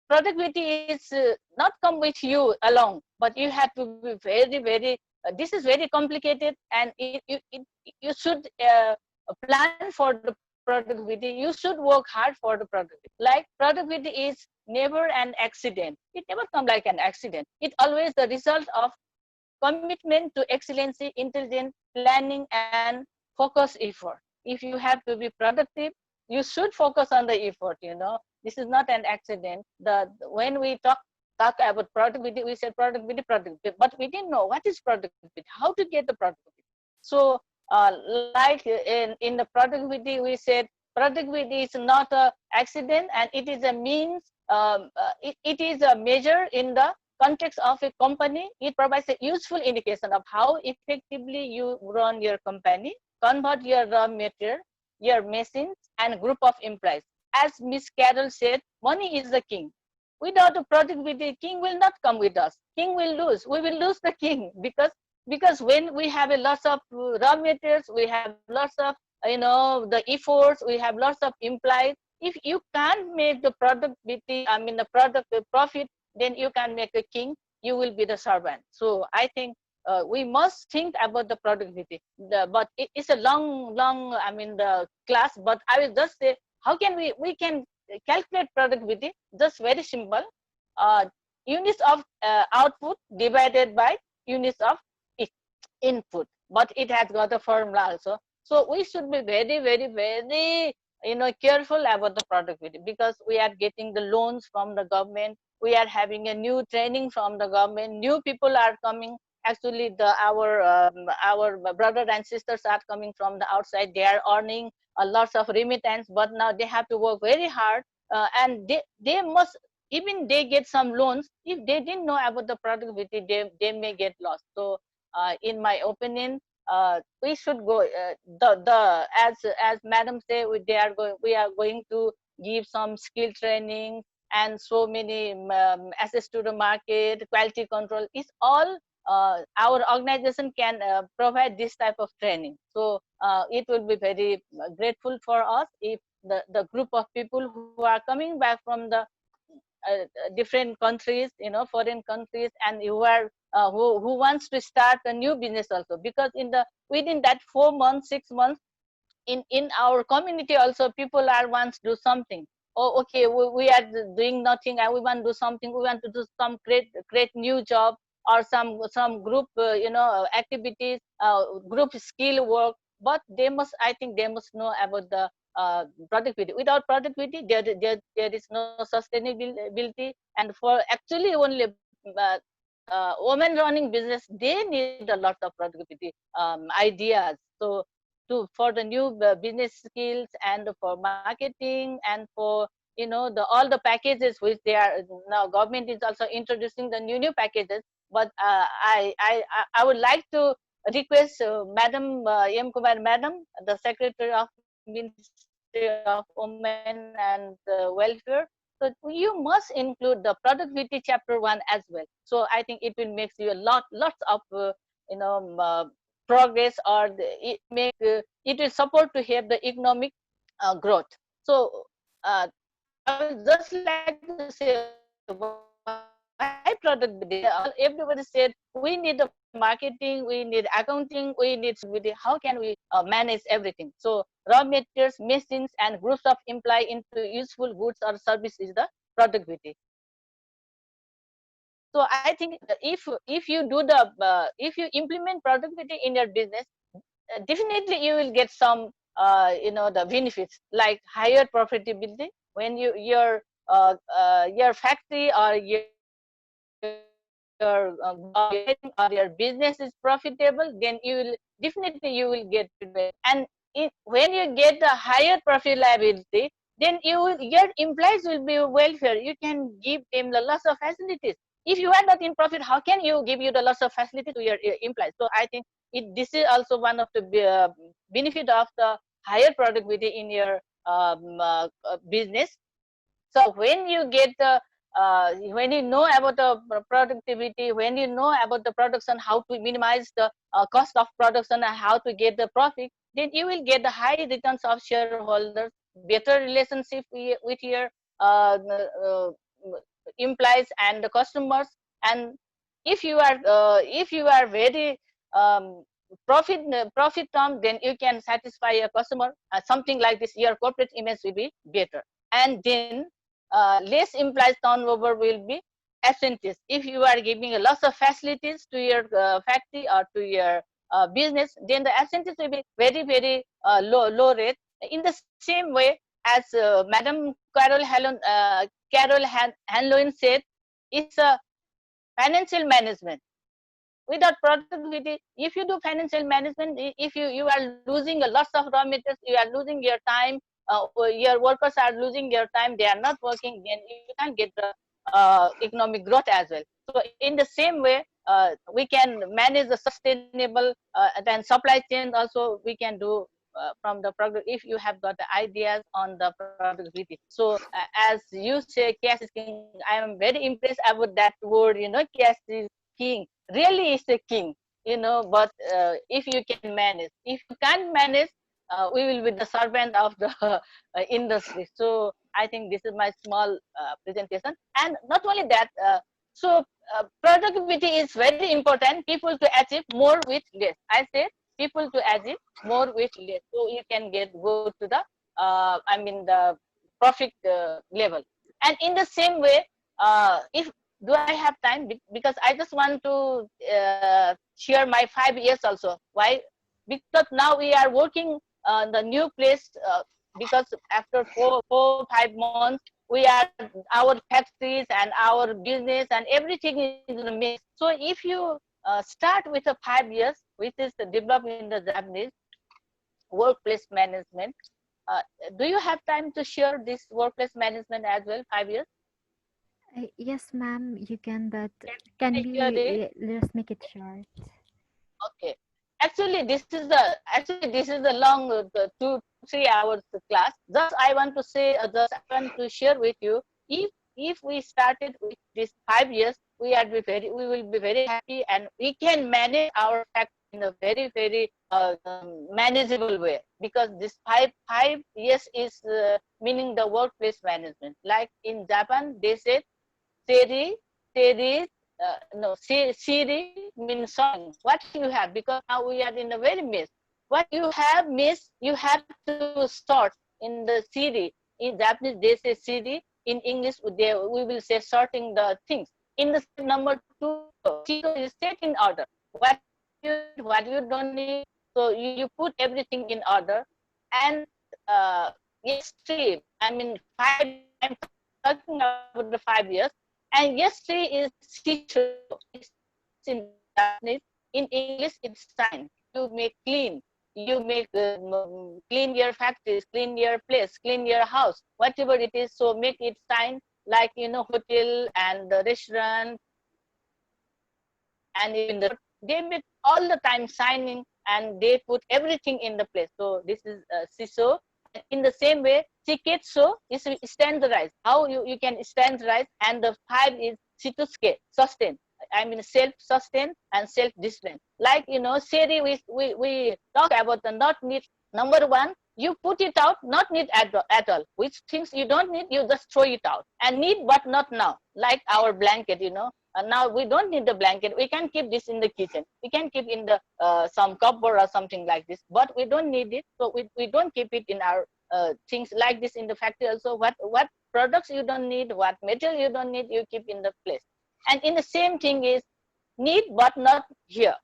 productivity is not come with you alone, but you have to be very, very, this is very complicated, and you should plan for the productivity. You should work hard for the productivity. Like productivity is never an accident. It never comes like an accident. It always the result of commitment to excellency, intelligent planning, and focus effort. If you have to be productive, you should focus on the effort. This is not an accident. When we talk about productivity, we said productivity, but we didn't know what is productivity, how to get the productivity. So like in the productivity, we said productivity is not an accident, and it is a means, it is a measure in the context of a company. It provides a useful indication of how effectively you run your company, convert your raw material, your machines, and group of employees. As Miss Carol said, money is the king. Without the productivity, king will not come with us. King will lose. We will lose the king, because when we have a lots of raw materials, we have lots of the efforts, we have lots of employees. If you can't make the productivity, the product profit, then you can make a king. You will be the servant. So I think we must think about the productivity. But it's a long the class. But I will just say, how can we can calculate productivity? Just very simple. Units of output divided by units of input. But it has got a formula also. So we should be very, very, very careful about the productivity, because we are getting the loans from the government. We are having a new training from the government. New people are coming. Actually, our brothers and sisters are coming from the outside. They are earning a lots of remittance, but now they have to work very hard, and they must, even they get some loans. If they didn't know about the productivity, they may get lost. So in my opinion, we should go as madam say, we are going to give some skill training, and so many access to the market, quality control is all. Our organization can provide this type of training. So it will be very grateful for us if the group of people who are coming back from the different countries, foreign countries, and who wants to start a new business also, because within that 4 months, 6 months, in our community also, people are wants to do something. Oh, okay, we are doing nothing, and we want to do something. We want to do some great new job, or some group activities, group skill work. But I think they must know about the productivity. Without productivity, there is no sustainability. And for actually only women running business, they need a lot of productivity ideas. So for the new business skills, and for marketing, and for all the packages which they are now, government is also introducing the new packages. But I would like to request Madam Yam Kumari Madam, the Secretary of Ministry of Women and Welfare. So you must include the productivity chapter 1 as well. So I think it will make you lots of progress, or it will support to have the economic growth. So I will just like to say, why productivity? Everybody said we need the marketing, we need accounting, we need security. How can we manage everything? So raw materials, machines, and groups of employee into useful goods or service is the productivity. So I think if you do the if you implement productivity in your business, definitely you will get some the benefits like higher profitability. When your factory or your or your business is profitable, then you will get feedback. And when you get the higher profitability, then your employees will be welfare. You can give them the lots of facilities. If you are not in profit, how can you give you the lots of facilities to your employees? So I think this is also one of the benefit of the higher productivity in your business. So when you get the when you know about the productivity, when you know about the production, how to minimize the cost of production and how to get the profit, then you will get the high returns of shareholders, better relationship with your uh, employees and the customers. And if you are very profit term, then you can satisfy your customer. Something like this, your corporate image will be better. And then less employees turnover will be absentees. If you are giving a lot of facilities to your factory or to your business, then the absentees will be very low rate. In the same way as Madam Hanlon said, it's a financial management. Without productivity, if you do financial management, if you are losing a lot of raw materials, you are losing your time, your workers are losing their time, they are not working, then you can't get the economic growth as well. So in the same way, we can manage the sustainable then supply chain also we can do from the product, if you have got the ideas on the productivity. So as you say, cash is king. I am very impressed about that word, cash is king. Really is a king, but if you can manage, if you can't manage, we will be the servant of the industry. So I think this is my small presentation. And not only that, productivity is very important. People to achieve more with less. I said people to achieve more with less, so you can go to the the profit level. And in the same way, if do I have time, because I just want to share my 5 years also. Why? Because now we are working the new place, because after 5 months we are our factories and our business and everything is in a mix. So if you start with a 5 years, which is developed in the Japanese workplace management, do you have time to share this workplace management as well? 5 years? Yes, ma'am, you can, but can Share it? we let's make it short? Okay. Actually this is the long 2-3 hours class. Just I want to say, just I want to share with you. If we started with this 5 years, we will be very happy, and we can manage our factory in a very manageable way, because this five years is meaning the workplace management. Like in Japan, they said Seri, Seri, no, Siri means song. What you have, because now we are in a very mess. What you have missed, you have to sort in the Siri. In Japanese, they say Siri. In English, we will say sorting the things. In the number 2, Tito is set in order. What you don't need. So you put everything in order. And yes, 3, 5, I'm talking about the 5 years. And yes, 3 is Shisho. It's in Japanese. In English, it's sign. You make clean. You make clean your factories, clean your place, clean your house, whatever it is. So make it sign, like hotel and the restaurant, and even they make all the time signing, and they put everything in the place. So this is CISO. In the same way, CISO is standardized. How you can standardize, and the 5 is CITUSCAE, sustain. I mean self-sustain and self-discipline. Like SERI, we talk about the not need. Number 1, you put it out, not need at all. Which things you don't need, you just throw it out. And need but not now. Like our blanket, now we don't need the blanket. We can keep this in the kitchen. We can keep in the some cupboard or something like this. But we don't need it, so we don't keep it in our things like this in the factory. Also, what products you don't need, what material you don't need, you keep in the place. And in the same thing is need but not here.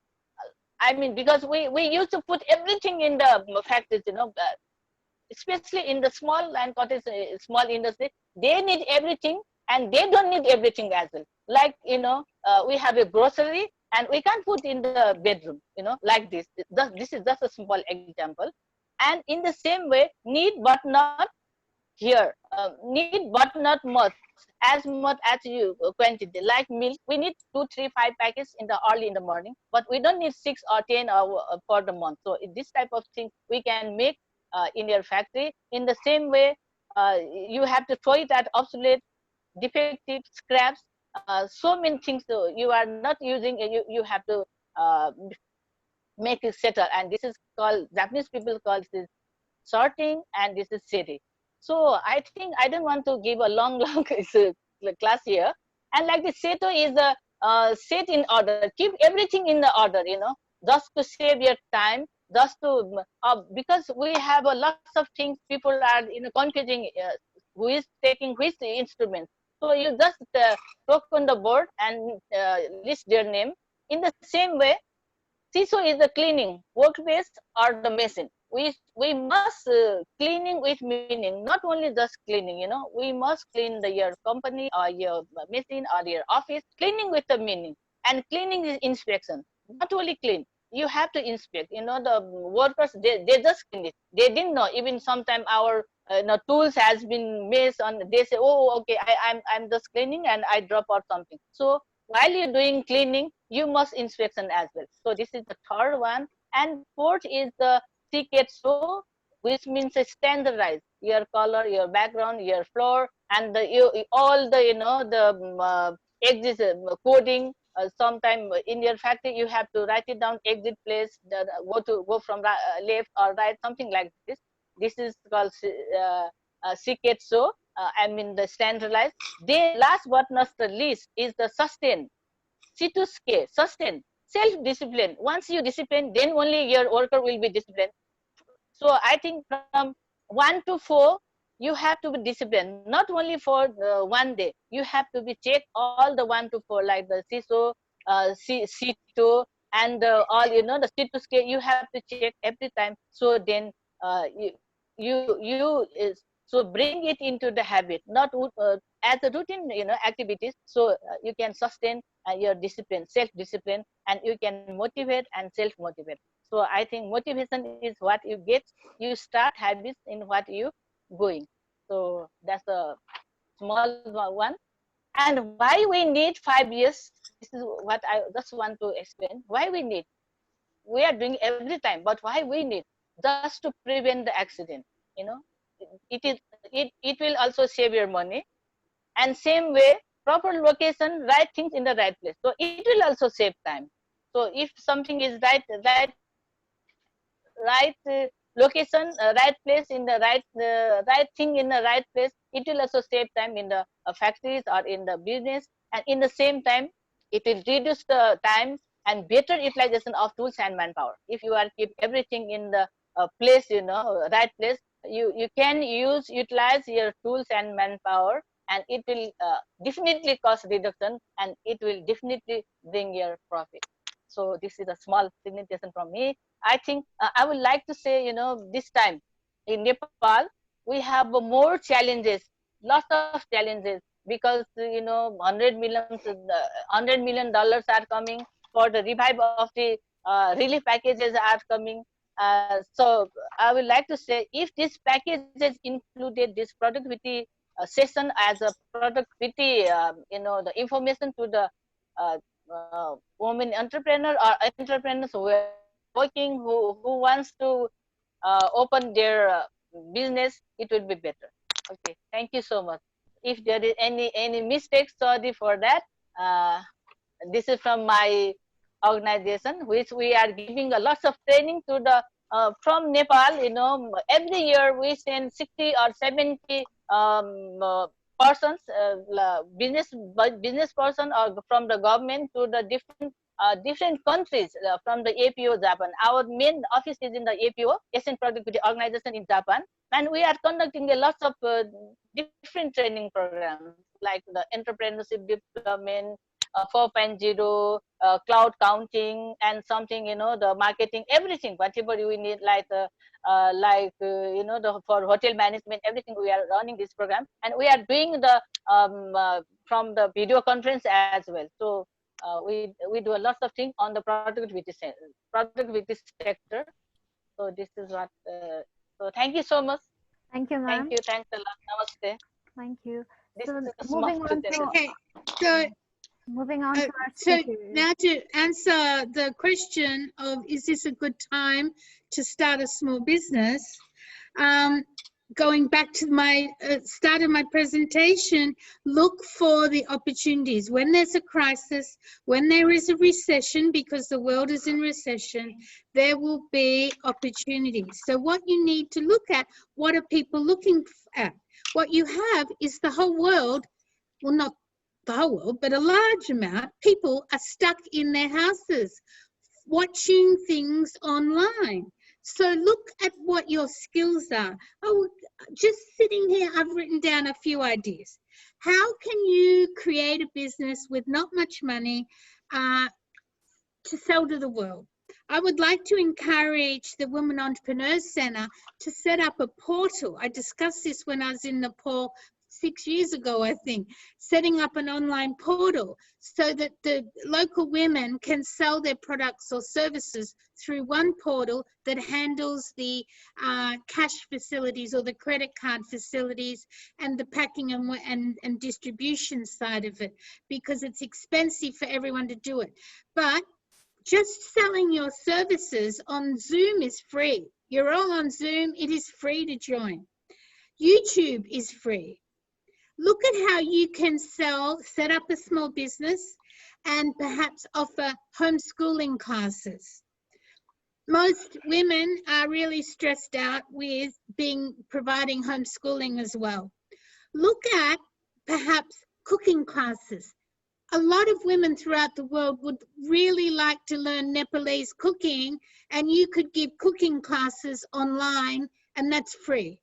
I mean, because we used to put everything in the factories, especially in the small and cottage, small industry, they need everything and they don't need everything as well. Like, we have a grocery and we can't put in the bedroom, like this. This is just a small example. And in the same way, need but not here. Need but not much, as much as you quantity. Like milk, we need 2, 3, 5 packets in the early in the morning, but we don't need 6 or 10 for the month. So this type of thing we can make in your factory. In the same way, you have to throw it at obsolete, defective, scraps. So many things you are not using. You have to make it settle, and this is called, Japanese people call this sorting, and this is city. So I think I don't want to give a long class here. And like the seto is a set in order, keep everything in the order, just to save your time, just to because we have a lots of things. People are confusing who is taking which instrument. So you just talk on the board and list their name. In the same way, CISO is the cleaning workplace or the machine. We must cleaning with meaning, not only just cleaning. We must clean your company or your machine or your office. Cleaning with the meaning, and cleaning is inspection. Not only clean, you have to inspect. The workers, they just clean it. They didn't know. Even sometimes our tools has been missed on. They say, oh, okay, I'm just cleaning and I drop out something. So while you're doing cleaning, you must inspection as well. So this is the third one. And fourth is the CKSO, which means a standardize your color, your background, your floor, and all the the exit coding. Sometime in your factory you have to write it down, exit place, go from left or right, something like this. This is called CKSO. I mean the standardized. Then last but not the least is the sustain. C2SK, sustain, self-discipline. Once you discipline, then only your worker will be disciplined. So I think from 1 to 4, you have to be disciplined, not only for one day. You have to be checked all the 1 to 4, like the CISO, C2, and all, the C2SK, you have to check every time. So then so bring it into the habit, not as a routine, activities. So you can sustain your discipline, self-discipline, and you can motivate and self-motivate. So I think motivation is what you get. You start habits in what you going. So that's a small one. And why we need 5 years? This is what I just want to explain. Why we need? We are doing every time, but why we need? Just to prevent the accident. It will also save your money. And same way, proper location, right things in the right place. So it will also save time. So if something is right location, right place in the right thing in the right place, it will also save time in the factories or in the business. And in the same time, it will reduce the time and better utilization of tools and manpower. If you are keep everything in the place, right place, you can utilize your tools and manpower, and it will definitely cost reduction, and it will definitely bring your profit. So this is a small presentation from me. I think I would like to say, this time in Nepal, we have more challenges, lots of challenges, because, $100 million are coming for the revive of the relief packages are coming. So I would like to say, if this packages included this productivity session as a productivity, the information to the women entrepreneur or entrepreneurs who are working, who wants to open their business, it would be better. Okay, thank you so much. If there is any mistakes, sorry for that. This is from my organization, which we are giving a lots of training to the from Nepal. You know, every year we send 60 or 70 persons, business person or from the government to the different countries, from the APO Japan. Our main office is in the APO, Asian Productivity Organization in Japan, and we are conducting a lots of different training programs like the entrepreneurship development, 4.0, cloud counting, and something, you know, the marketing, everything, whatever we need, you know, for hotel management, everything. We are running this program, and we are doing the from the video conference as well. So we do a lot of things on the productivity sector. So this is what. So thank you so much. Thank you, Thank ma'am. you. Thanks a lot. Namaste. Thank you. This So is a small moving on to presentation. Okay, so moving on to our so speakers. now to answer the question of is this a good time to start a small business, going back to my start of my presentation, look for the opportunities. When there's a crisis, when there is a recession, because the world is in recession, there will be opportunities. So what you need to look at, what are people looking at? What you have is the whole world, well, not the whole world, but a large amount, people are stuck in their houses watching things online. So look at what your skills are. Oh, just sitting here, I've written down a few ideas. How can you create a business with not much money to sell to the world? I would like to encourage the Women Entrepreneurs Centre to set up a portal. I discussed this when I was in Nepal 6 years ago, I think, setting up an online portal so that the local women can sell their products or services through one portal that handles the cash facilities or the credit card facilities and the packing and distribution side of it, because it's expensive for everyone to do it. But just selling your services on Zoom is free. You're all on Zoom, it is free to join. YouTube is free. Look at how you can set up a small business and perhaps offer homeschooling classes. Most women are really stressed out with providing homeschooling as well. Look at perhaps cooking classes. A lot of women throughout the world would really like to learn Nepalese cooking, and you could give cooking classes online, and that's free.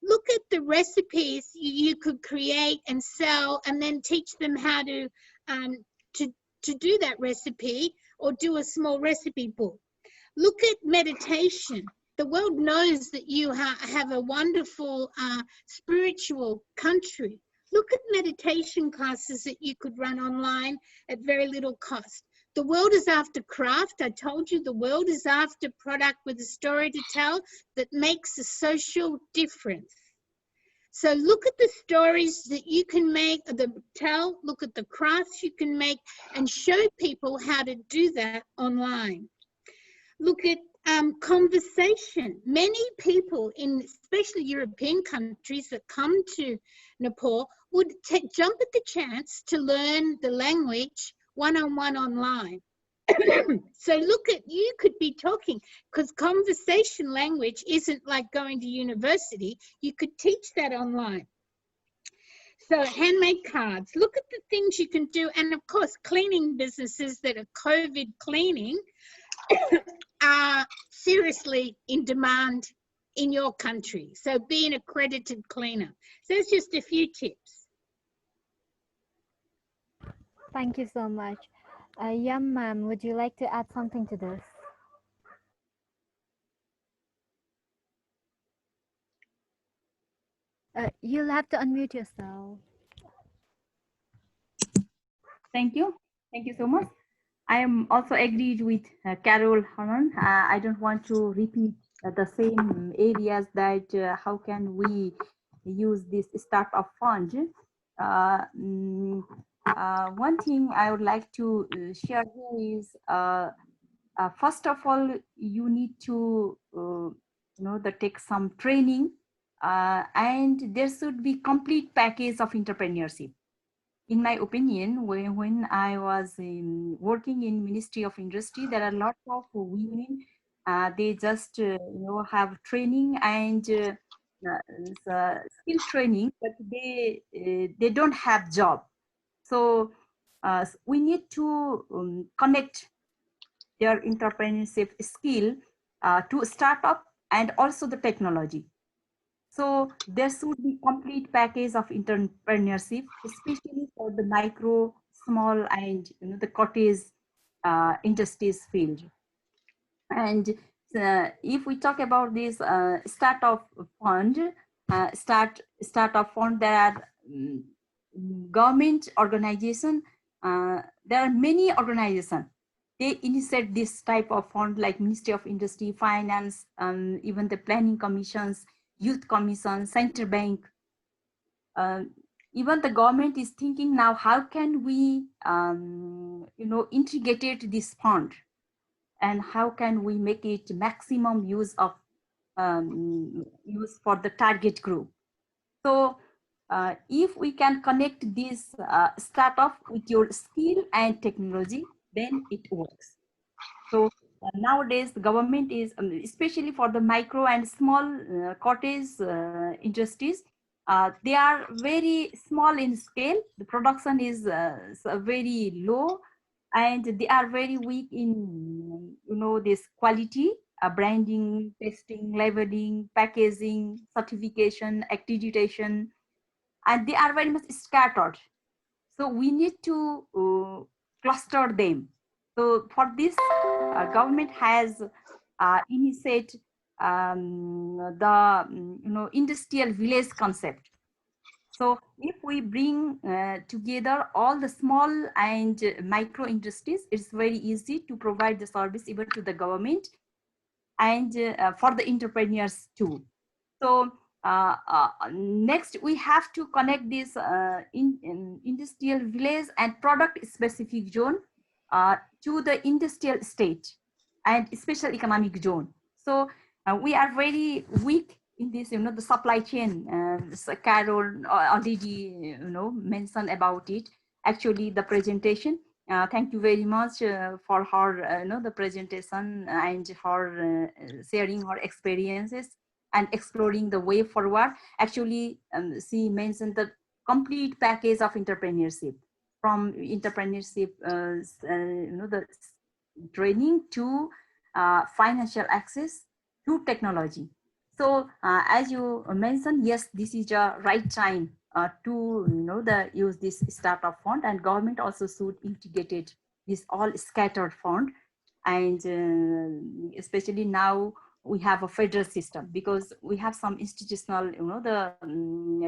Look at the recipes you could create and sell, and then teach them how to do that recipe, or do a small recipe book. Look at meditation. The world knows that you have a wonderful spiritual country. Look at meditation classes that you could run online at very little cost. The world is after craft. I told you the world is after product with a story to tell that makes a social difference. So look at the stories that you can look at the crafts you can make, and show people how to do that online. Look at conversation. Many people especially European countries that come to Nepal would jump at the chance to learn the language one-on-one online. So you could be talking, because conversation language isn't like going to university. You could teach that online. So handmade cards, look at the things you can do. And of course, cleaning businesses that are COVID cleaning are seriously in demand in your country. So be an accredited cleaner. So that's just a few tips. Thank you so much. Yam, ma'am, would you like to add something to this? You'll have to unmute yourself. Thank you. Thank you so much. I am also agreed with Carol Hanlon. I don't want to repeat the same areas that how can we use this startup fund. One thing I would like to share here is, first of all, you need to take some training, and there should be complete package of entrepreneurship. In my opinion, when I was working in Ministry of Industry, there are lots of women. They just have training and skill training, but they don't have job. So we need to connect their entrepreneurship skill to startup and also the technology. So there should be complete package of entrepreneurship, especially for the micro, small, and the cottage industries field. And if we talk about this startup fund, startup fund, there are government organization. There are many organizations. They initiate this type of fund, like Ministry of Industry, Finance, even the planning commissions, youth commission, central bank. Even the government is thinking now, how can we integrate this fund, and how can we make it maximum use of use for the target group. So if we can connect this startup with your skill and technology, then it works. So nowadays the government is, especially for the micro and small cottage industries, they are very small in scale. The production is very low, and they are very weak in this quality, branding, testing, labeling, packaging, certification, accreditation, and they are very much scattered. So we need to cluster them. So for this, government has initiated the industrial village concept. So if we bring together all the small and micro industries, it's very easy to provide the service even to the government and for the entrepreneurs too. So next we have to connect this industrial village and product specific zone to the industrial state and special economic zone. So we are very weak in this, the supply chain. So Carol already, mentioned about it. Actually, the presentation. Thank you very much for her, the presentation and her sharing her experiences and exploring the way forward. Actually, she mentioned the complete package of entrepreneurship, from entrepreneurship, the training to financial access to technology. So as you mentioned, yes, this is the right time to use this startup fund, and government also should integrate this all scattered fund. And especially now we have a federal system, because we have some institutional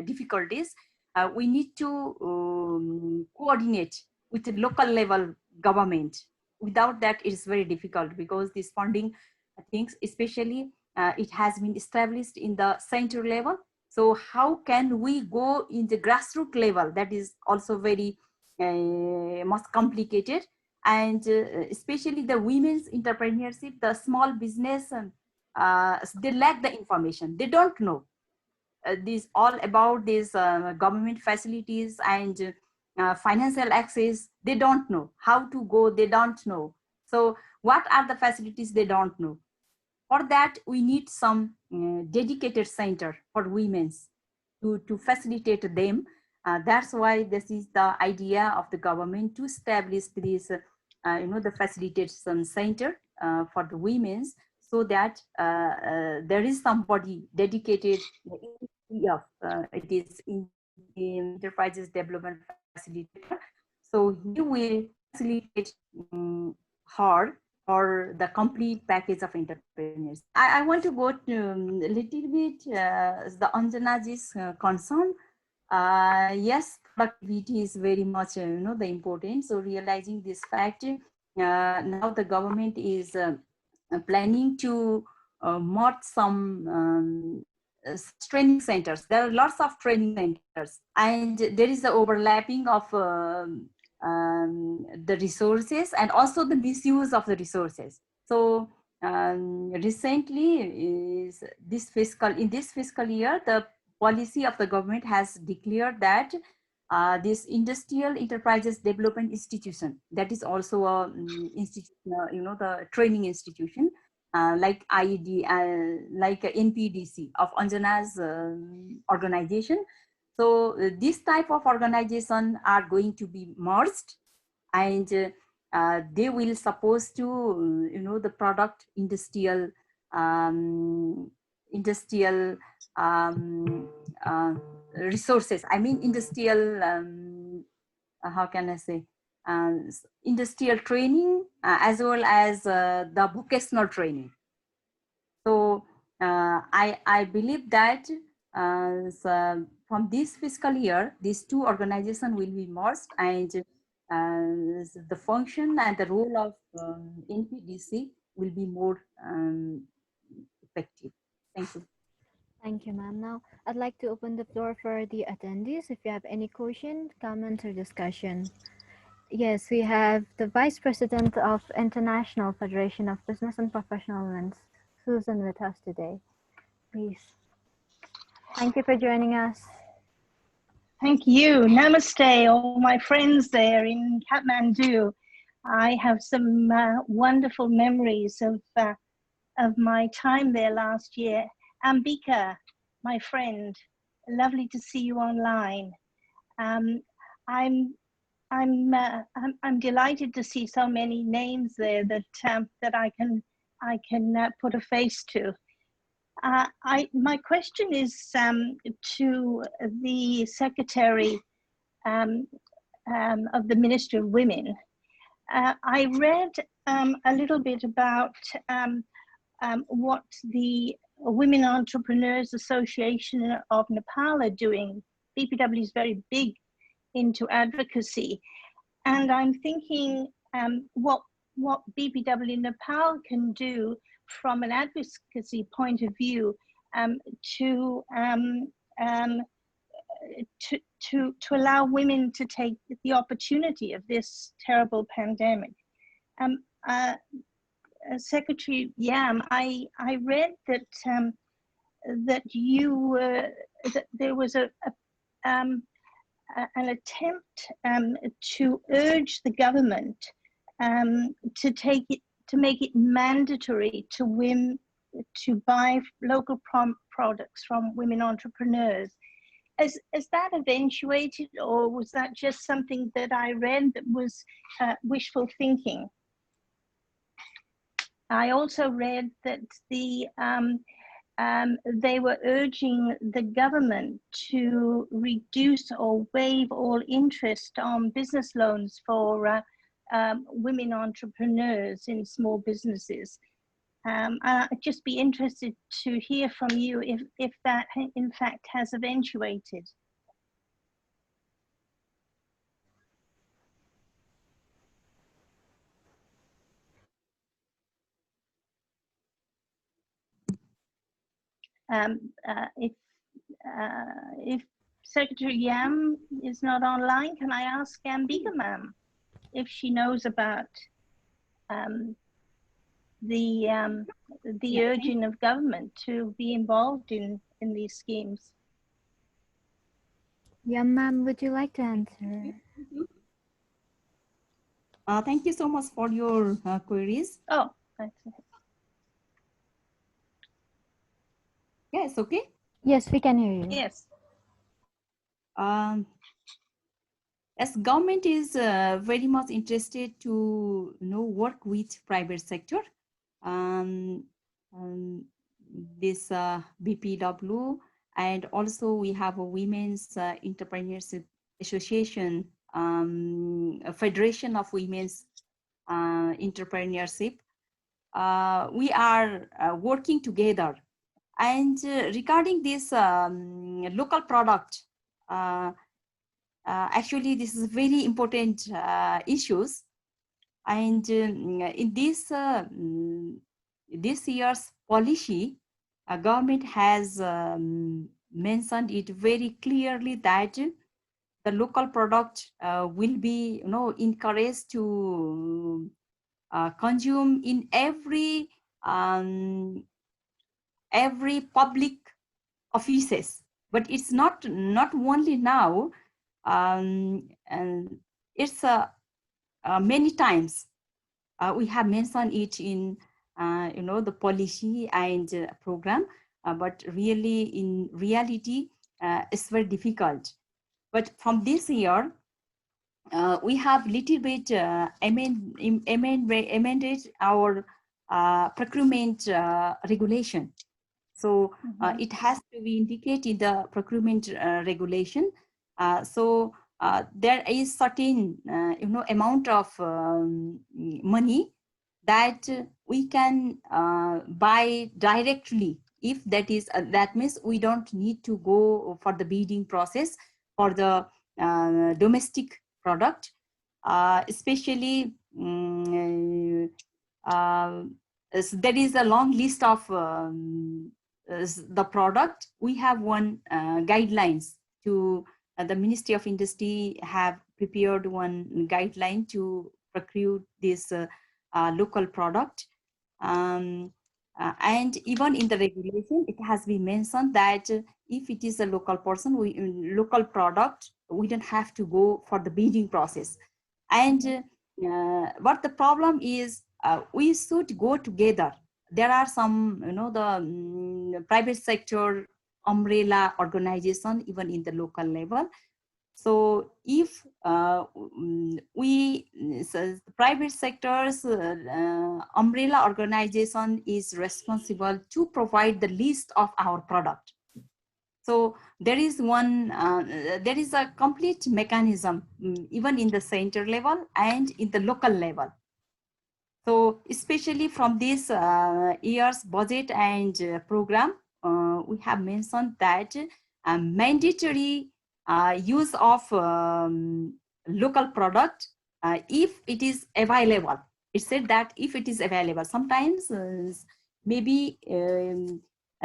difficulties. We need to coordinate with the local level government. Without that, it is very difficult, because this funding things, especially it has been established in the center level. So how can we go in the grassroots level? That is also very much complicated. And especially the women's entrepreneurship, the small business, they lack the information. They don't know this all about these government facilities and financial access. They don't know how to go. They don't know. So what are the facilities? They don't know. For that, we need some dedicated center for women to facilitate them. That's why this is the idea of the government to establish this, the facilitation center for the women, so that there is somebody dedicated. It is in enterprises development facilitator. So he will facilitate her or the complete package of entrepreneurs. I want to go to a little bit the Anjanaji's concern. Yes, productivity is very much the important. So realizing this fact, now the government is planning to merge some training centers. There are lots of training centers, and there is the overlapping of the resources and also the misuse of the resources. So recently, in this fiscal year, the policy of the government has declared that this industrial enterprises development institution, that is also a institution, the training institution, like IED, like NPDC of Anjana's organization. So this type of organization are going to be merged, and they will supposed to, the product industrial resources. I mean industrial, how can I say, industrial training as well as the vocational training. So I believe that so from this fiscal year, these two organizations will be merged, and the function and the role of NPDC will be more effective. Thank you. Thank you, ma'am. Now, I'd like to open the floor for the attendees. If you have any questions, comments, or discussion. Yes, we have the Vice President of International Federation of Business and Professional Women, Susan, with us today. Please. Thank you for joining us. Thank you. Namaste, all my friends there in Kathmandu. I have some wonderful memories of my time there last year. Ambika, my friend, lovely to see you online. I'm delighted to see so many names there that I can put a face to. My question is to the Secretary of the Ministry of Women. I read a little bit about what the Women Entrepreneurs Association of Nepal are doing. BPW is very big into advocacy, and I'm thinking what BPW Nepal can do from an advocacy point of view to allow women to take the opportunity of this terrible pandemic. Secretary Yam, I read that that there was an attempt to urge the government to make it mandatory to women to buy local products from women entrepreneurs. Has that eventuated, or was that just something that I read that was wishful thinking? I also read that they were urging the government to reduce or waive all interest on business loans for women entrepreneurs in small businesses. I'd just be interested to hear from you if that in fact has eventuated. If Secretary Yam is not online, can I ask Ambika ma'am if she knows about the urging of government to be involved in these schemes? Yeah, ma'am, would you like to answer? Thank you so much for your queries. Oh, that's it. Yes, okay. Yes, we can hear you. Yes. As government is very much interested to work with private sector, this BPW, and also we have a Women's Entrepreneurship Association, a Federation of Women's Entrepreneurship. We are working together. And regarding this local product, actually this is very important issues. And in this year's policy, government has mentioned it very clearly that the local product will be, encouraged to consume in every public offices. But it's not only now. And it's many times we have mentioned it in the policy and program, but really in reality it's very difficult. But from this year we have little bit amended our procurement regulation. So it has to be indicated in the procurement regulation. So there is certain amount of money that we can buy directly. If that is that means we don't need to go for the bidding process for the domestic product, especially there is a long list of the product. We have one guidelines to the Ministry of Industry have prepared one guideline to procure this local product. And even in the regulation, it has been mentioned that if it is a local person, local product, we don't have to go for the bidding process. And what the problem is, we should go together. There are some, the private sector umbrella organization, even in the local level. So if the private sector's umbrella organization is responsible to provide the list of our product. So there is one, there is a complete mechanism, even in the center level and in the local level. So especially from this year's budget and program, we have mentioned that mandatory use of local product if it is available. It said that if it is available, sometimes maybe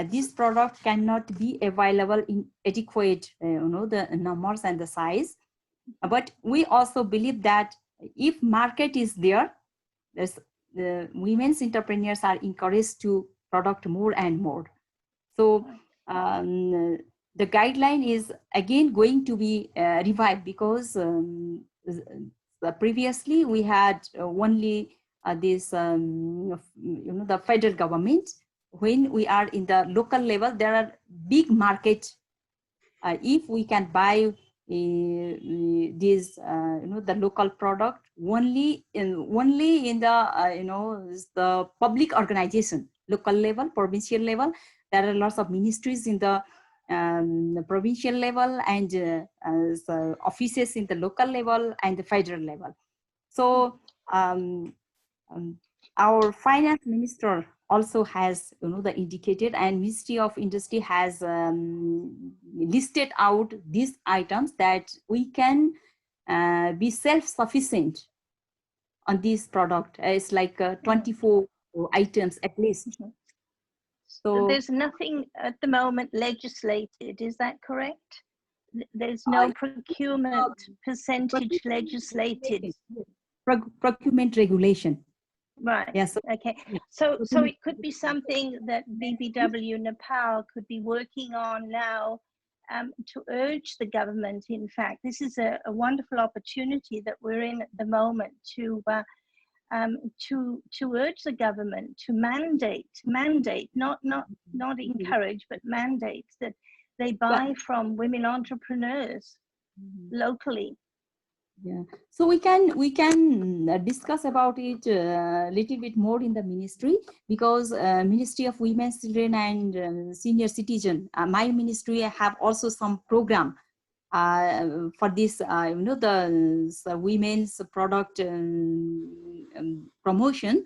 this product cannot be available in adequate, the numbers and the size. But we also believe that if market is there, the women's entrepreneurs are encouraged to product more and more. So the guideline is again going to be revived, because previously we had only this, the federal government. When we are in the local level, there are big market. If we can buy this, the local product only in the the public organization, local level, provincial level. There are lots of ministries in the provincial level, and so offices in the local level and the federal level. So our finance minister also has, the indicated, and Ministry of Industry has listed out these items that we can be self-sufficient on this product. It's like 24 items at least. So there's nothing at the moment legislated, is that correct? There's no procurement percentage legislated. Procurement regulation. Right. Yes. Okay. So it could be something that BPW Nepal could be working on now to urge the government. In fact, this is a wonderful opportunity that we're in at the moment to urge the government to mandate, not encourage, but mandate that they buy from women entrepreneurs locally. Yeah, so we can discuss about it a little bit more in the ministry, because Ministry of Women, Children and Senior Citizen, my ministry have also some program for this, the women's product promotion.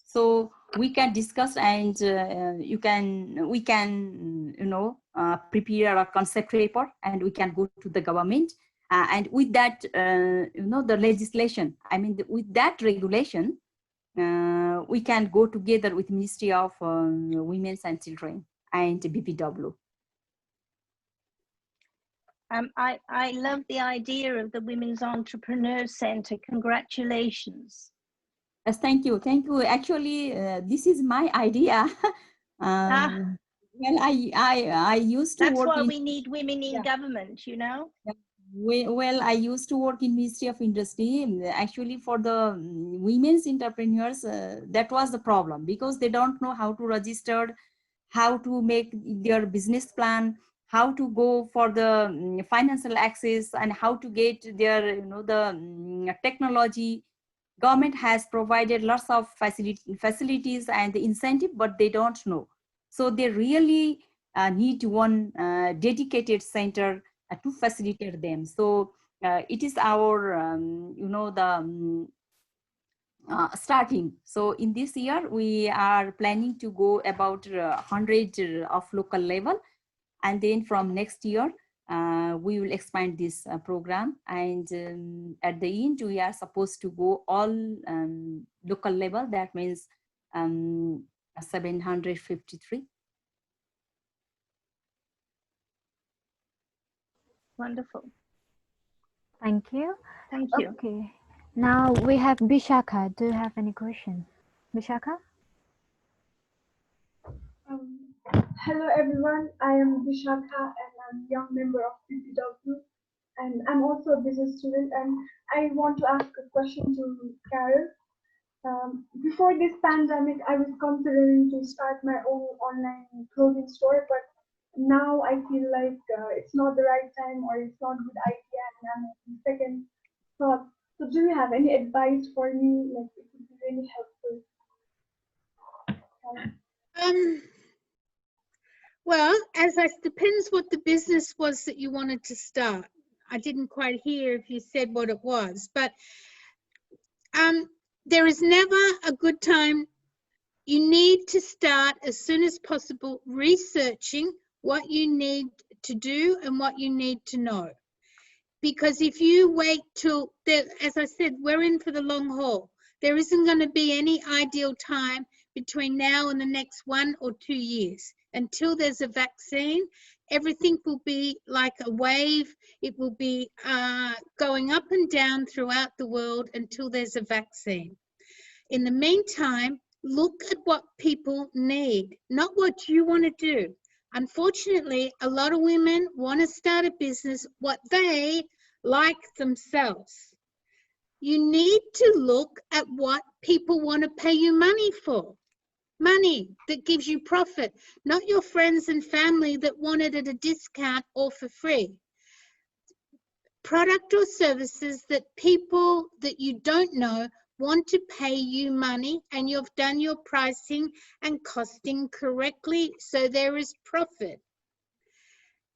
So we can discuss, and we can prepare a concept paper, and we can go to the government. And with that, the legislation, with that regulation, we can go together with Ministry of Women and Children and BPW. I love the idea of the Women's Entrepreneur Center. Congratulations. Yes, thank you. Thank you. Actually, this is my idea. Well, I used to That's work why in, we need women in yeah. government, you know? Yeah. Well, I used to work in Ministry of Industry. Actually, for the women's entrepreneurs, that was the problem, because they don't know how to register, how to make their business plan, how to go for the financial access, and how to get their, the technology. Government has provided lots of facilities and the incentive, but they don't know. So they really need one dedicated center to facilitate them. So it is our, starting. So in this year, we are planning to go about 100 of local level. And then from next year, we will expand this program. And at the end, we are supposed to go all local level. That means 753. Wonderful. Thank you. Thank you. Okay. Now we have Bishaka. Do you have any question? Bishaka? Hello everyone, I am Vishakha and I'm a young member of PPW, and I'm also a business student, and I want to ask a question to Carol. Before this pandemic, I was considering to start my own online clothing store, but now I feel like it's not the right time or it's not a good idea, and I'm in second thought. So do you have any advice for me? Like, it would be really helpful. Well, depends what the business was that you wanted to start. I didn't quite hear if you said what it was, but there is never a good time. You need to start as soon as possible researching what you need to do and what you need to know. Because if you wait till, as I said, we're in for the long haul. There isn't going to be any ideal time between now and the next 1 or 2 years. Until there's a vaccine, everything will be like a wave. It will be going up and down throughout the world until there's a vaccine. In the meantime, look at what people need, not what you want to do. Unfortunately, a lot of women want to start a business what they like themselves. You need to look at what people want to pay you money for. Money that gives you profit, not your friends and family that want it at a discount or for free. Product or services that people that you don't know want to pay you money, and you've done your pricing and costing correctly, so there is profit.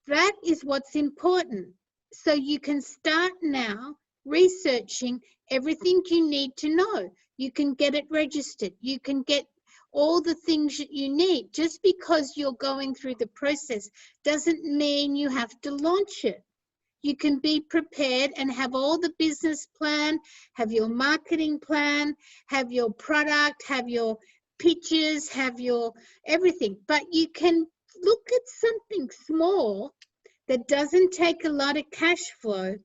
That is what's important. So you can start now researching everything you need to know. You can get it registered. You can get all the things that you need. Just because you're going through the process doesn't mean you have to launch it. You can be prepared and have all the business plan, have your marketing plan, have your product, have your pictures, have your everything. But you can look at something small that doesn't take a lot of cash flow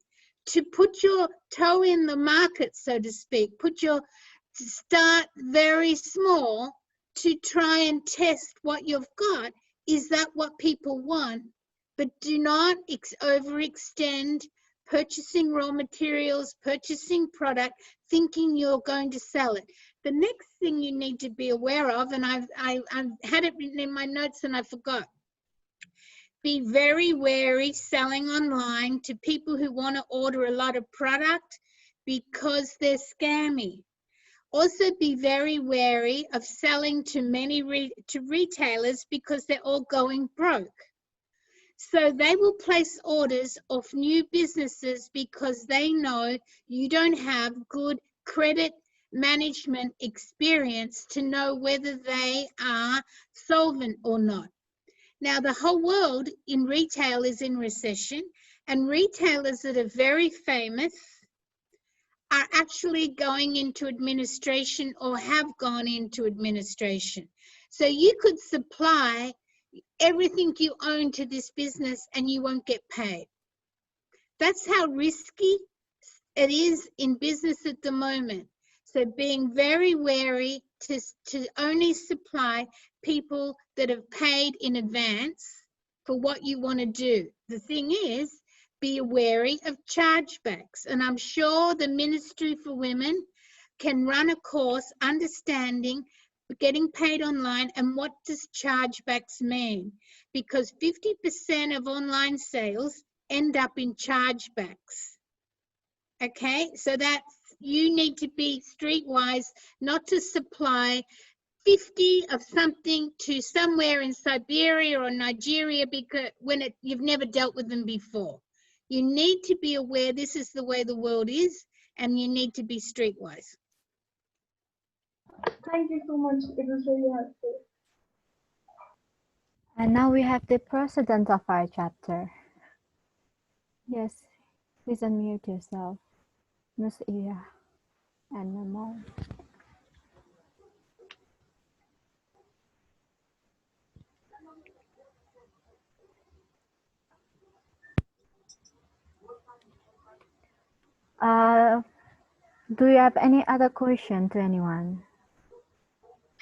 to put your toe in the market, so to speak. Start very small to try and test what you've got. Is that what people want? But do not overextend purchasing raw materials, purchasing product, thinking you're going to sell it. The next thing you need to be aware of, and I've had it written in my notes and I forgot, be very wary selling online to people who want to order a lot of product because they're scammy. Also be very wary of selling to retailers because they're all going broke. So they will place orders off new businesses because they know you don't have good credit management experience to know whether they are solvent or not. Now, the whole world in retail is in recession, and retailers that are very famous are actually going into administration or have gone into administration. So you could supply everything you own to this business and you won't get paid. That's how risky it is in business at the moment. So being very wary to only supply people that have paid in advance for what you want to do. The thing is, be wary of chargebacks. And I'm sure the Ministry for Women can run a course understanding getting paid online and what does chargebacks mean, because 50% of online sales end up in chargebacks. Okay, so that's, you need to be streetwise, not to supply 50 of something to somewhere in Siberia or Nigeria because you've never dealt with them before. You need to be aware this is the way the world is, and you need to be streetwise. Thank you so much. It was really helpful. And now we have the president of our chapter. Yes, please unmute yourself, Ms. Ira and Memo. Do you have any other question to anyone?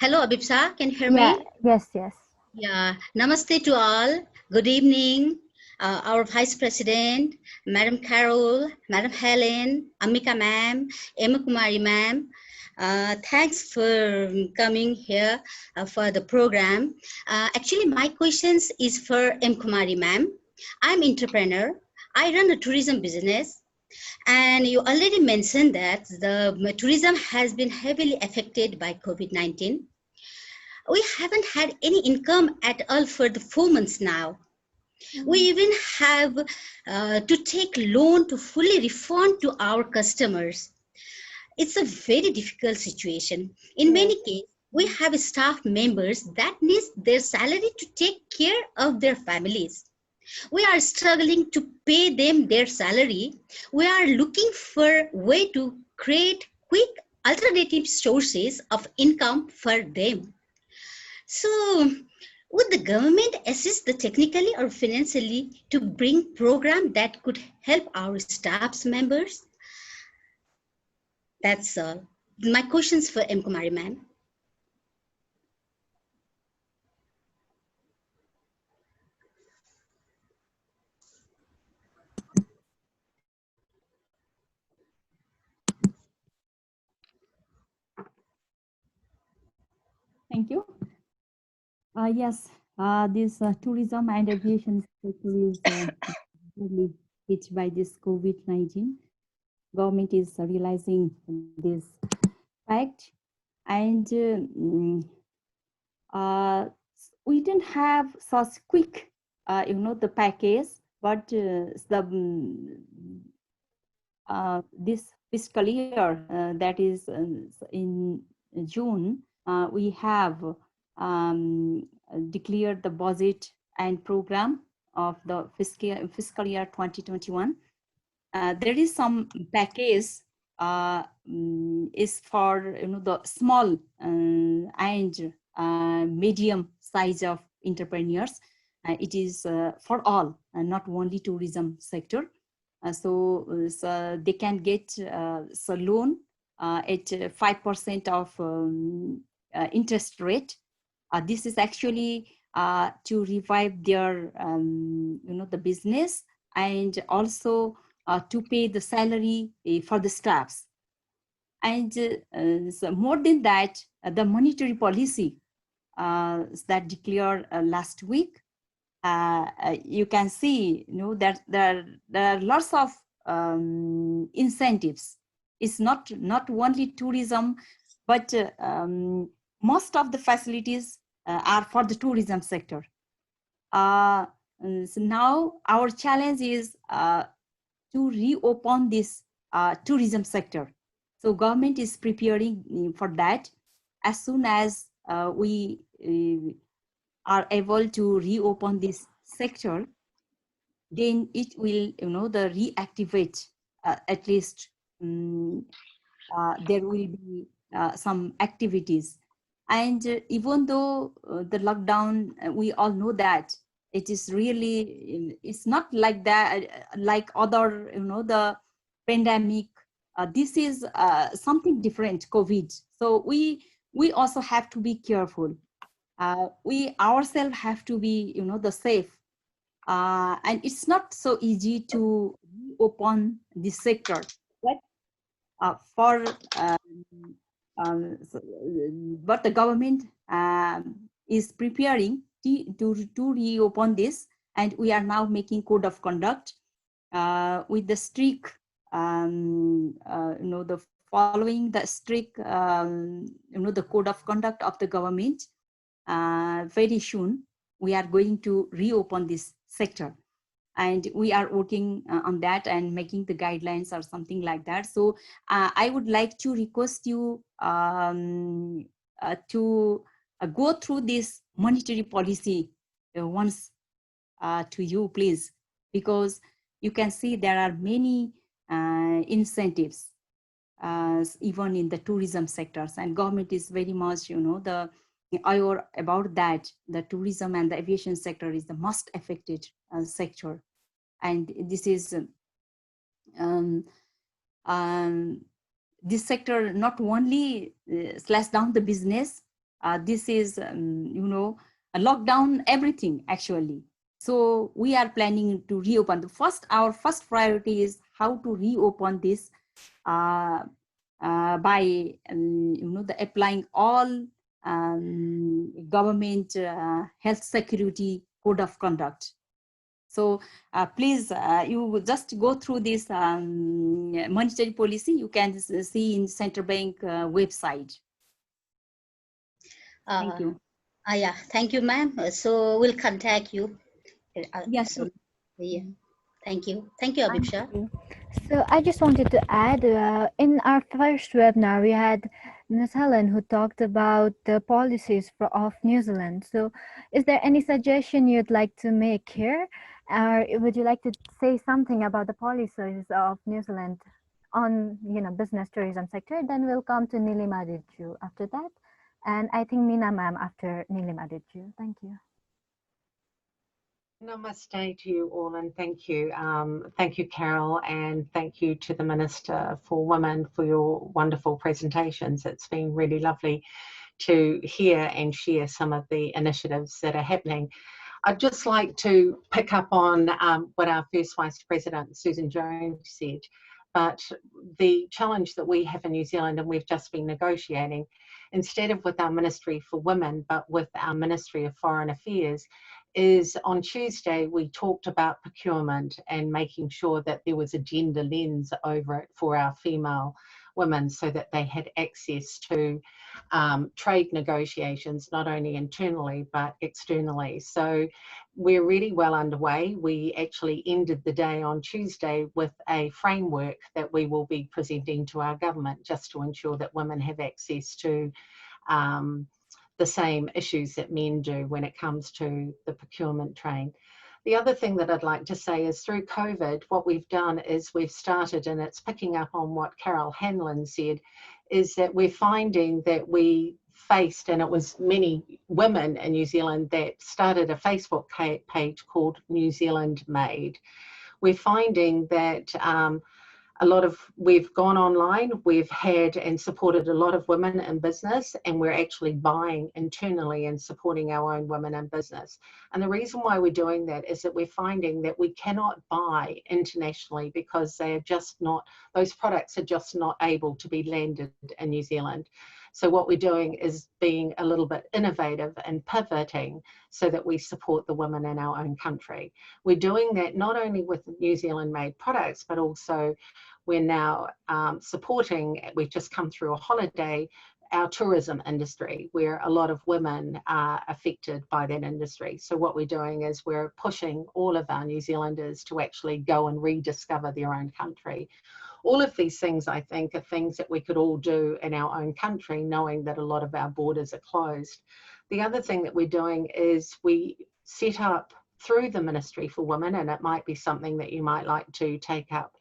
Hello, Abipsa. Can you hear me? Yes, yes. Yeah. Namaste to all. Good evening. Our Vice President, Madam Carol, Madam Helen, Amika Ma'am, Yam Kumari Ma'am. Thanks for coming here for the program. Actually, my questions is for Yam Kumari Ma'am. I'm entrepreneur. I run a tourism business. And you already mentioned that the tourism has been heavily affected by COVID-19. We haven't had any income at all for the 4 months now. We even have to take loan to fully refund to our customers. It's a very difficult situation. In many cases, we have staff members that need their salary to take care of their families. We are struggling to pay them their salary. We are looking for a way to create quick alternative sources of income for them. So, would the government assist the technically or financially to bring program that could help our staff's members? That's all. My questions for Yam Kumari ma'am. Thank you. Yes, this tourism and aviation sector is really hit by this COVID-19. Government is realizing this fact, and we didn't have such quick, the package, but this fiscal year, that is in June, we have declared the budget and program of the fiscal year 2021. There is some package is for the small and medium size of entrepreneurs. It is for all, not only tourism sector. So they can get a loan at 5% of interest rate. This is actually to revive their the business, and also to pay the salary for the staffs. And so more than that, the monetary policy that declared last week, you can see that there are lots of incentives. It's not only tourism, but most of the facilities are for the tourism sector. So now our challenge is to reopen this tourism sector. So government is preparing for that. As soon as we are able to reopen this sector, then it will the reactivate at least there will be some activities. And even though the lockdown, we all know that it is really, it's not like that, like other, the pandemic. This is something different, COVID. So we also have to be careful. We ourselves have to be, the safe. And it's not so easy to open this sector. But but the government is preparing to reopen this, and we are now making code of conduct with the strict, the following the strict, the code of conduct of the government. Very soon, we are going to reopen this sector. And we are working on that and making the guidelines or something like that. So I would like to request you to go through this monetary policy once to you, please, because you can see there are many incentives even in the tourism sectors, and government is very much, the aware about that. The tourism and the aviation sector is the most affected sector. And this is this sector not only slash down the business, this is, lock down everything actually. So we are planning to reopen. Our first priority is how to reopen this by, the applying all government health security code of conduct. So please, you just go through this monetary policy. You can see in Central Bank website. Thank you. Yeah, thank you, ma'am. So we'll contact you. Yes. So, yeah. Thank you. Thank you, Abhiksha. So I just wanted to add, in our first webinar, we had Ms. Helen who talked about the policies of New Zealand. So is there any suggestion you'd like to make here? Or would you like to say something about the policies of New Zealand on, business tourism sector? Then we'll come to Nilima Riju after that. And I think Meena ma'am after Nilima Riju. Thank you. Namaste to you all, and thank you. Thank you, Carol, and thank you to the Minister for Women for your wonderful presentations. It's been really lovely to hear and share some of the initiatives that are happening. I'd just like to pick up on what our first Vice President, Susan Jones, said, but the challenge that we have in New Zealand, and we've just been negotiating, instead of with our Ministry for Women, but with our Ministry of Foreign Affairs, is on Tuesday we talked about procurement and making sure that there was a gender lens over it for our female women so that they had access to trade negotiations, not only internally but externally. So we're really well underway. We actually ended the day on Tuesday with a framework that we will be presenting to our government just to ensure that women have access to the same issues that men do when it comes to the procurement train. The other thing that I'd like to say is through COVID, what we've done is we've started, and it's picking up on what Carol Hanlon said, is that we're finding that we faced, and it was many women in New Zealand that started a Facebook page called New Zealand Made. We're finding that we've gone online, we've had and supported a lot of women in business, and we're actually buying internally and supporting our own women in business. And the reason why we're doing that is that we're finding that we cannot buy internationally because they are just not, those products are just not able to be landed in New Zealand. So what we're doing is being a little bit innovative and pivoting so that we support the women in our own country. We're doing that not only with New Zealand made products, but also we're now supporting, we've just come through a holiday, our tourism industry, where a lot of women are affected by that industry. So what we're doing is we're pushing all of our New Zealanders to actually go and rediscover their own country. All of these things, I think, are things that we could all do in our own country, knowing that a lot of our borders are closed. The other thing that we're doing is we set up through the Ministry for Women, and it might be something that you might like to take up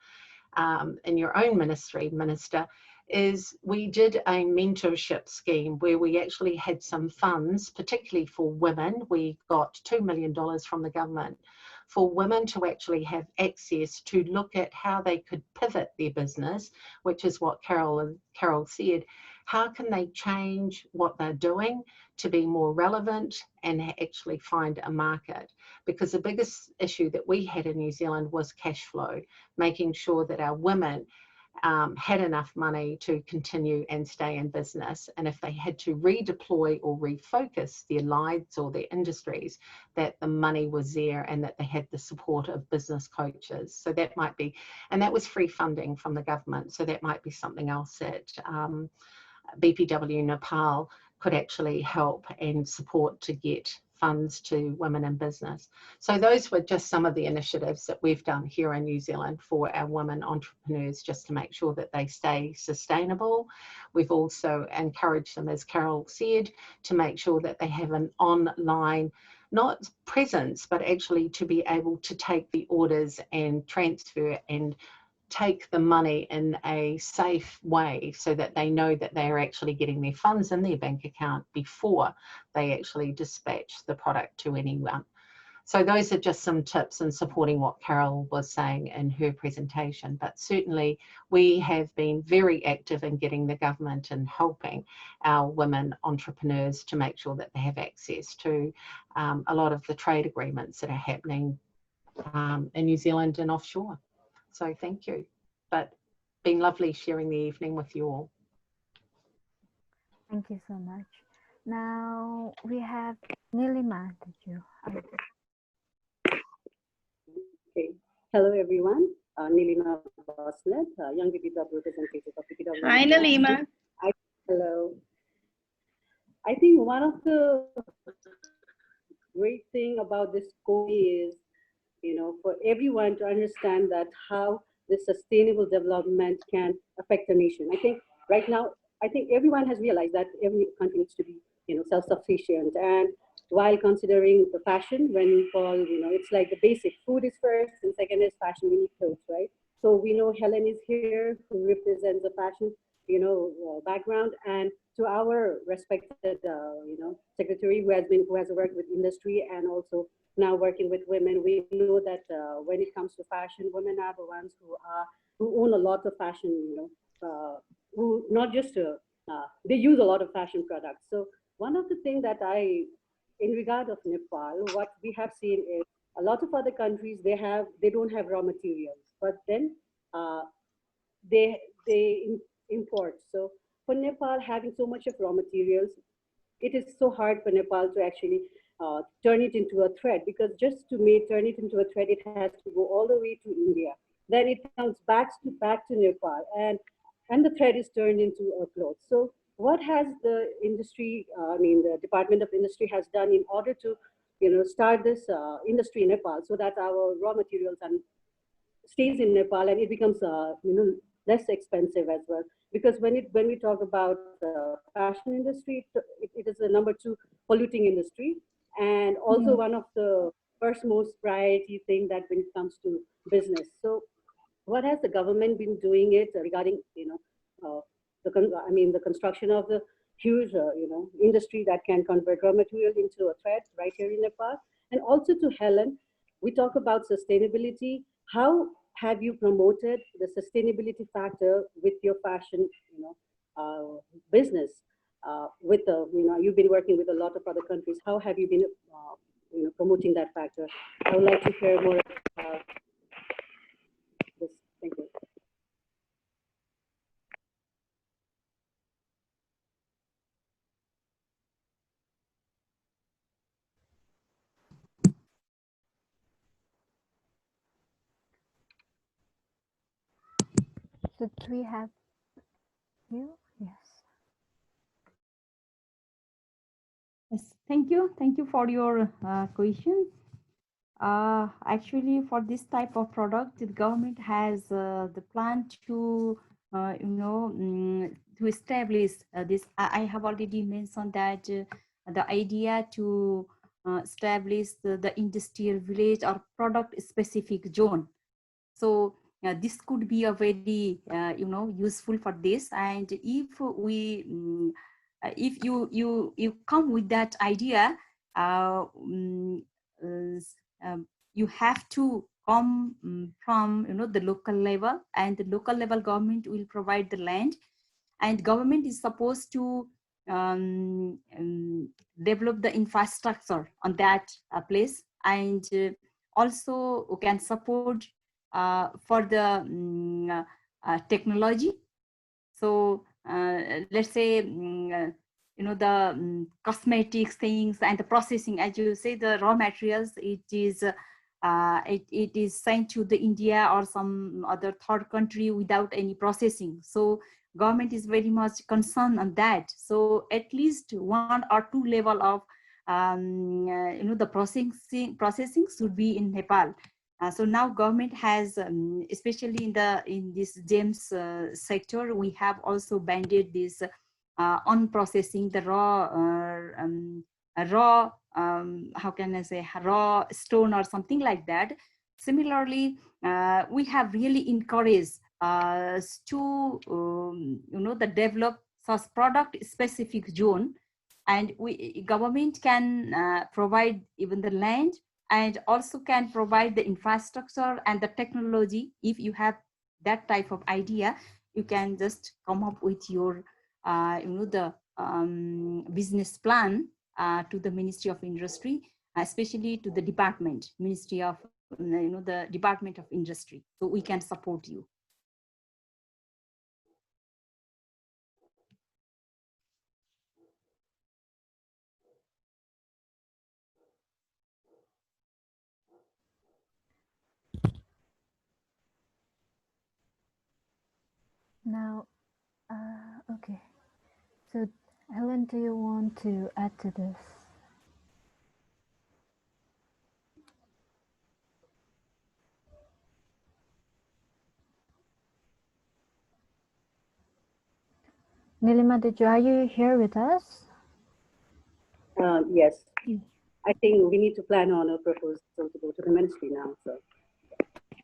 in your own ministry, Minister, is we did a mentorship scheme where we actually had some funds, particularly for women. We got $2 million from the government for women to actually have access to look at how they could pivot their business, which is what Carol said. How can they change what they're doing to be more relevant and actually find a market? Because the biggest issue that we had in New Zealand was cash flow, making sure that our women had enough money to continue and stay in business. And if they had to redeploy or refocus their lives or their industries, that the money was there and that they had the support of business coaches. So that might be, and that was free funding from the government. So that might be something else that BPW Nepal could actually help and support to get funds to women in business. So those were just some of the initiatives that we've done here in New Zealand for our women entrepreneurs, just to make sure that they stay sustainable. We've also encouraged them, as Carol said, to make sure that they have an online, not presence, but actually to be able to take the orders and transfer and take the money in a safe way so that they know that they are actually getting their funds in their bank account before they actually dispatch the product to anyone. So those are just some tips in supporting what Carol was saying in her presentation. But certainly we have been very active in getting the government and helping our women entrepreneurs to make sure that they have access to a lot of the trade agreements that are happening in New Zealand and offshore. So thank you. But been lovely sharing the evening with you all. Thank you so much. Now we have Nilima. Okay. Hello, everyone. Nilima Bosnet, young BPW representative of BPW. Hi, Nilima. Hello. I think one of the great thing about this COVID is, for everyone to understand that how the sustainable development can affect the nation. I think right now, everyone has realized that every country needs to be, self-sufficient. And while considering the fashion, when we call, it's like the basic food is first, and second is fashion, we need clothes, right? So we know Helen is here, who represents the fashion, background, and to our respected, secretary who has worked with industry and also now working with women, we know that when it comes to fashion, women are the ones who own a lot of fashion, who not just, they use a lot of fashion products. So one of the things that in regard of Nepal, what we have seen is a lot of other countries, they don't have raw materials, but then they import. So for Nepal, having so much of raw materials, it is so hard for Nepal to actually turn it into a thread, because just to turn it into a thread, it has to go all the way to India. Then it comes back to Nepal, and the thread is turned into a cloth. So what has the industry, the Department of Industry has done in order to, start this industry in Nepal, so that our raw materials stays in Nepal and it becomes, less expensive as well. Because when we talk about fashion industry, it is the number 2 polluting industry, and also one of the first most priority thing that when it comes to business. So what has the government been doing it regarding, the construction of the huge, industry that can convert raw material into a thread right here in Nepal? And also to Helen, we talk about sustainability. How have you promoted the sustainability factor with your fashion, business? With the, you've been working with a lot of other countries. How have you been, promoting that factor? I would like to hear more about this. Thank you. So do we have you? Yes. Yes, thank you. Thank you for your question. Actually, for this type of product, the government has the plan to, to establish this. I have already mentioned that the idea to establish the industrial village or product specific zone. So this could be a very useful for this. And if we if you come with that idea, you have to come from the local level, and the local level government will provide the land, and government is supposed to develop the infrastructure on that place, and also can support for the technology. So let's say the cosmetics things and the processing, as you say, the raw materials, it is sent to the India or some other third country without any processing. So government is very much concerned on that. So at least 1 or 2 level of the processing should be in Nepal. So now government has, especially in this GEMS sector, we have also banded this unprocessing, the raw how can I say, raw stone or something like that. Similarly, we have really encouraged to the develop such product specific zone, and government can provide even the land, and also can provide the infrastructure and the technology. If you have that type of idea, you can just come up with your the business plan to the Ministry of Industry, especially to the department, Ministry of the Department of Industry, so we can support you. Now, okay. So, Helen, do you want to add to this? Nilima, are you here with us? Yes. I think we need to plan on a proposal to go to the ministry now. So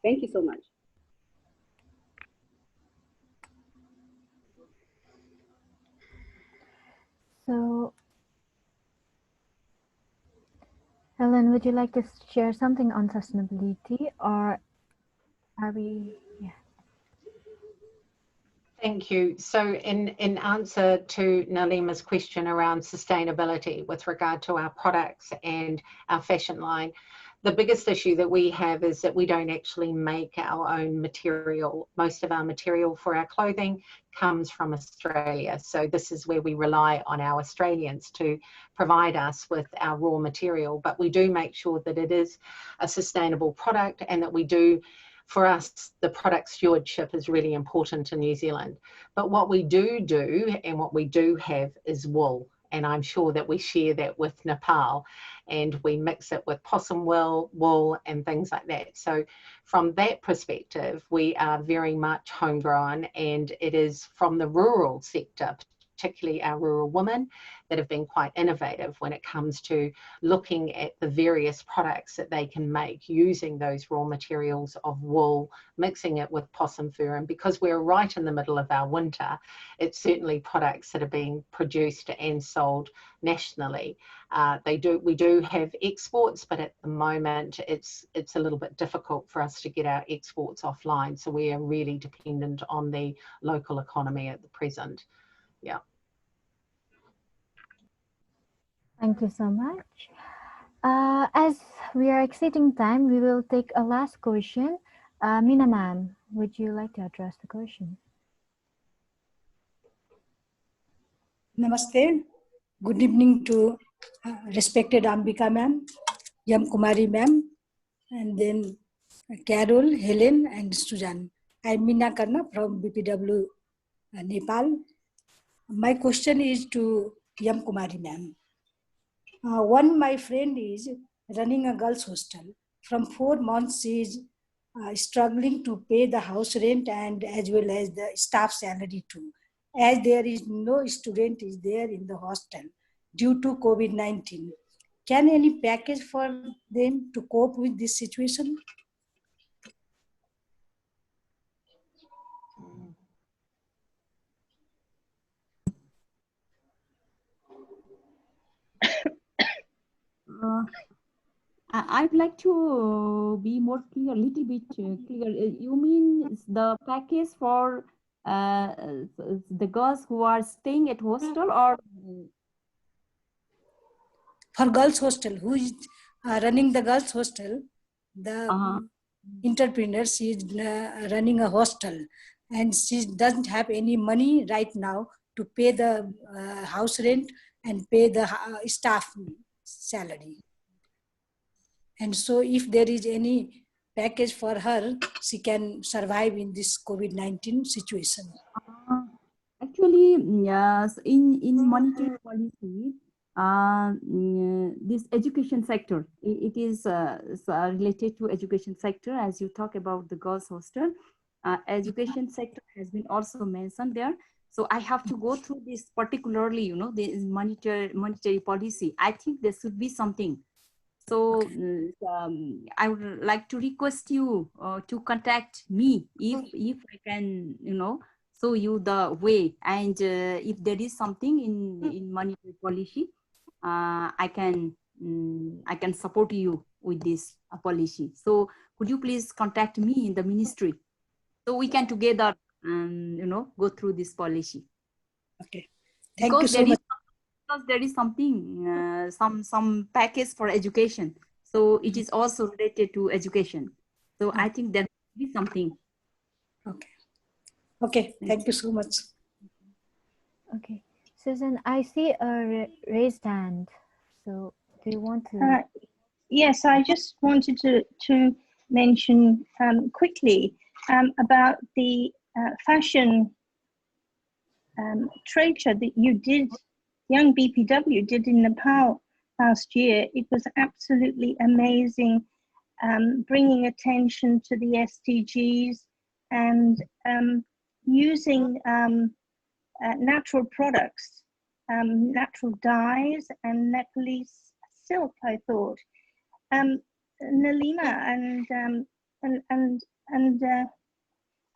thank you so much. So, Helen, would you like to share something on sustainability, or are we? Yeah. Thank you. So in answer to Nalima's question around sustainability with regard to our products and our fashion line, the biggest issue that we have is that we don't actually make our own material. Most of our material for our clothing comes from Australia. So this is where we rely on our Australians to provide us with our raw material. But we do make sure that it is a sustainable product, and that we do, for us, the product stewardship is really important in New Zealand. But what we do and what we do have is wool. And I'm sure that we share that with Nepal, and we mix it with possum wool and things like that. So from that perspective, we are very much homegrown, and it is from the rural sector, particularly our rural women, that have been quite innovative when it comes to looking at the various products that they can make using those raw materials of wool, mixing it with possum fur. And because we're right in the middle of our winter, it's certainly products that are being produced and sold nationally. We do have exports, but at the moment it's a little bit difficult for us to get our exports offline. So we are really dependent on the local economy at the present. Yeah. Thank you so much. As we are exceeding time, we will take a last question. Meena ma'am, would you like to address the question? Namaste. Good evening to respected Ambika ma'am, Yam Kumari ma'am, and then Carol, Helen, and Sujan. I'm Meena Karna from BPW Nepal. My question is to Yam Kumari ma'am. My friend is running a girls' hostel. From 4 months, she is struggling to pay the house rent and as well as the staff salary too, as there is no student is there in the hostel due to COVID-19. Can any package for them to cope with this situation? I'd like to be more clear, a little bit clear. You mean it's the package for the girls who are staying at hostel, or for girls hostel? Who is running the girls hostel? The entrepreneur, she is running a hostel, and she doesn't have any money right now to pay the house rent and pay the staff salary. And so if there is any package for her, she can survive in this COVID-19 situation. Actually, yes, in monetary policy, this education sector, it is related to education sector. As you talk about the girls hostel, education sector has been also mentioned there. So I have to go through this particularly, you know, this monetary policy. I think there should be something. So I would like to request you to contact me if I can, you know, show you the way. And if there is something in monetary policy, I can support you with this policy. So could you please contact me in the ministry so we can together, you know, go through this policy. Okay. Thank you so much. Because there is something, some package for education. So it is also related to education. So I think there will be something. Okay. Okay. Thank you so much. Okay. Susan, I see a raised hand. So do you want to? Yes, I just wanted to mention quickly about the fashion trade show that you did, young BPW did in Nepal last year. It was absolutely amazing, bringing attention to the SDGs and using natural products, natural dyes and Nepalese silk, I thought. Nalima and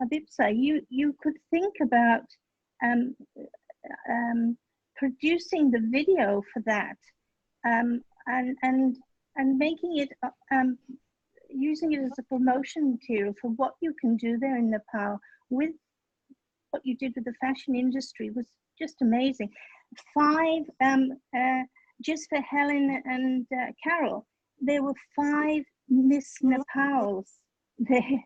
Abipsa, you could think about producing the video for that, and making it using it as a promotion material for what you can do there in Nepal. With what you did with the fashion industry was just amazing. 5 just for Helen and Carol, there were 5 Miss Nepals there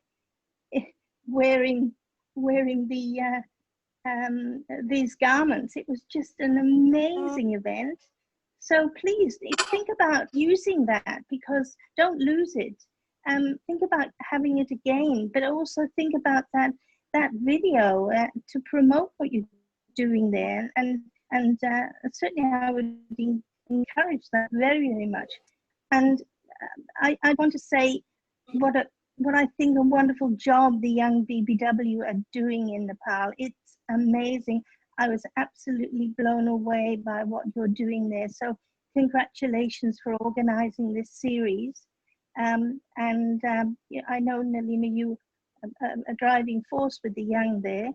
wearing the these garments. It was just an amazing event. So please think about using that, because don't lose it. Think about having it again, but also think about that video to promote what you're doing there. And certainly I would encourage that very, very much. And I want to say what I think a wonderful job the young BBW are doing in Nepal. It's amazing. I was absolutely blown away by what you're doing there. So congratulations for organizing this series. I know, Nalima, you are a driving force with the young there.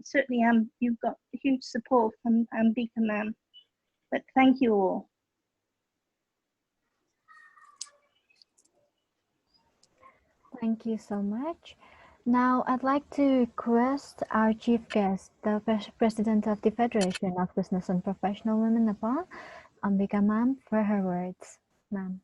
Certainly you've got huge support from Ambika ma'am. But thank you all. Thank you so much. Now, I'd like to request our chief guest, the President of the Federation of Business and Professional Women Nepal, Ambika ma'am, for her words. Ma'am.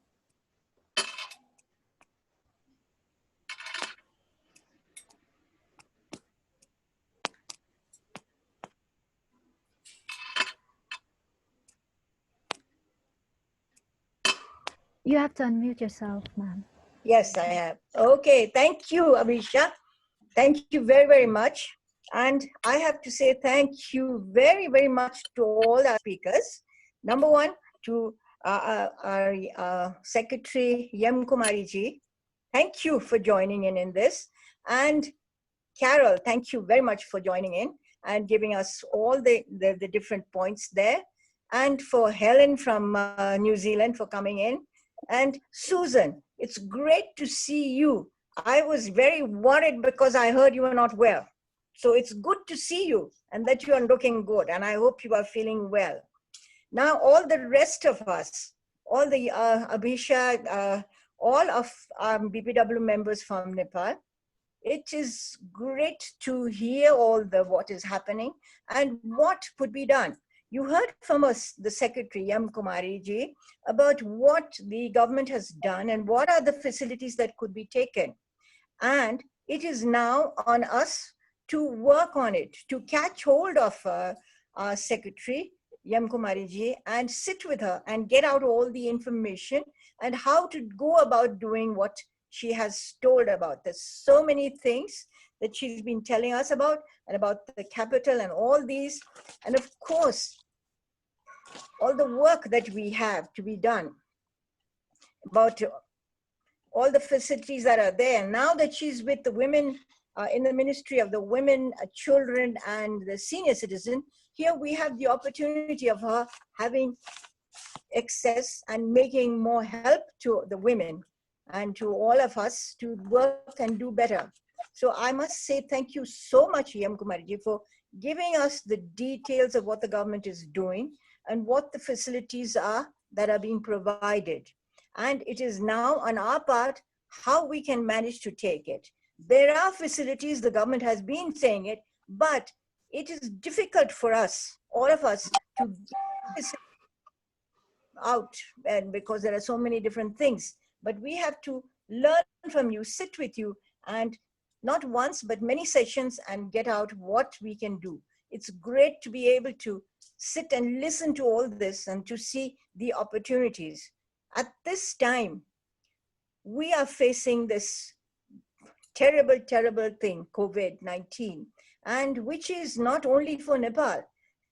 You have to unmute yourself, ma'am. Yes, I have. Okay, thank you, Abhisha. Thank you very, very much. And I have to say thank you very, very much to all our speakers. Number one, to our Secretary, Yam Kumari ji. Thank you for joining in this. And Carol, thank you very much for joining in and giving us all the different points there. And for Helen from New Zealand for coming in. And Susan, it's great to see you. I was very worried because I heard you were not well. So it's good to see you and that you are looking good. And I hope you are feeling well. Now, all the rest of us, all the Abhisha, all of BPW members from Nepal. It is great to hear all what is happening and what could be done. You heard from us, the Secretary, Yam Kumari ji, about what the government has done and what are the facilities that could be taken. And it is now on us to work on it, to catch hold of our Secretary, Yam Kumari ji, and sit with her and get out all the information and how to go about doing what she has told about. There's so many things that she's been telling us about, and about the capital and all these. And of course, all the work that we have to be done about all the facilities that are there. Now that she's with the women in the Ministry of the Women, Children, and the Senior Citizen, here we have the opportunity of her having access and making more help to the women and to all of us to work and do better. So I must say thank you so much, Yam Kumari ji, for giving us the details of what the government is doing and what the facilities are that are being provided. And it is now on our part how we can manage to take it. There are facilities, the government has been saying it, but it is difficult for us, all of us, to get this out, and because there are so many different things. But we have to learn from you, sit with you, and not once, but many sessions, and get out what we can do. It's great to be able to sit and listen to all this and to see the opportunities. At this time, we are facing this terrible, terrible thing, COVID-19, and which is not only for Nepal.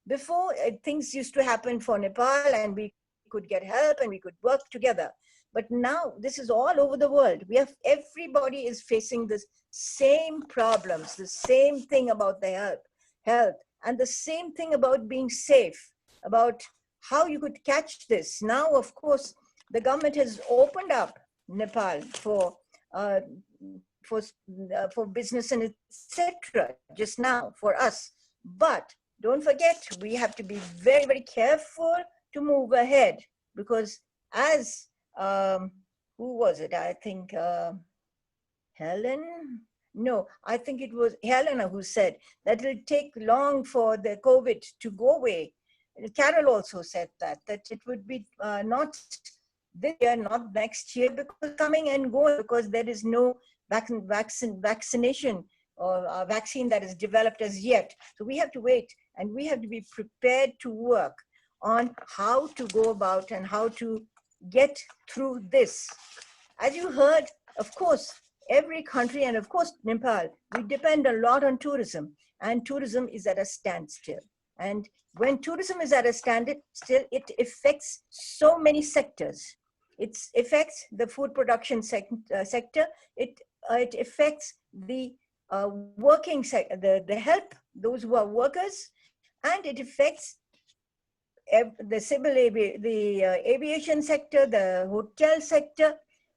Before, things used to happen for Nepal and we could get help and we could work together. But now this is all over the world. Everybody is facing the same problems, the same thing about the health, and the same thing about being safe, about how you could catch this. Now, of course, the government has opened up Nepal for business and etc. just now for us. But don't forget, we have to be very, very careful to move ahead, because as who was it? I think Helen? No, I think it was Helena who said that it will take long for the COVID to go away. Carol also said that it would be not this year, not next year, because coming and going, because there is no vaccination or a vaccine that is developed as yet. So we have to wait, and we have to be prepared to work on how to go about and how to get through this. As you heard, of course, every country, and of course Nepal, we depend a lot on tourism, and tourism is at a standstill. And when tourism is at a standstill, it affects so many sectors. It affects the food production sector. It affects the working sector, the help, those who are workers, and it affects the aviation sector, the hotel sector,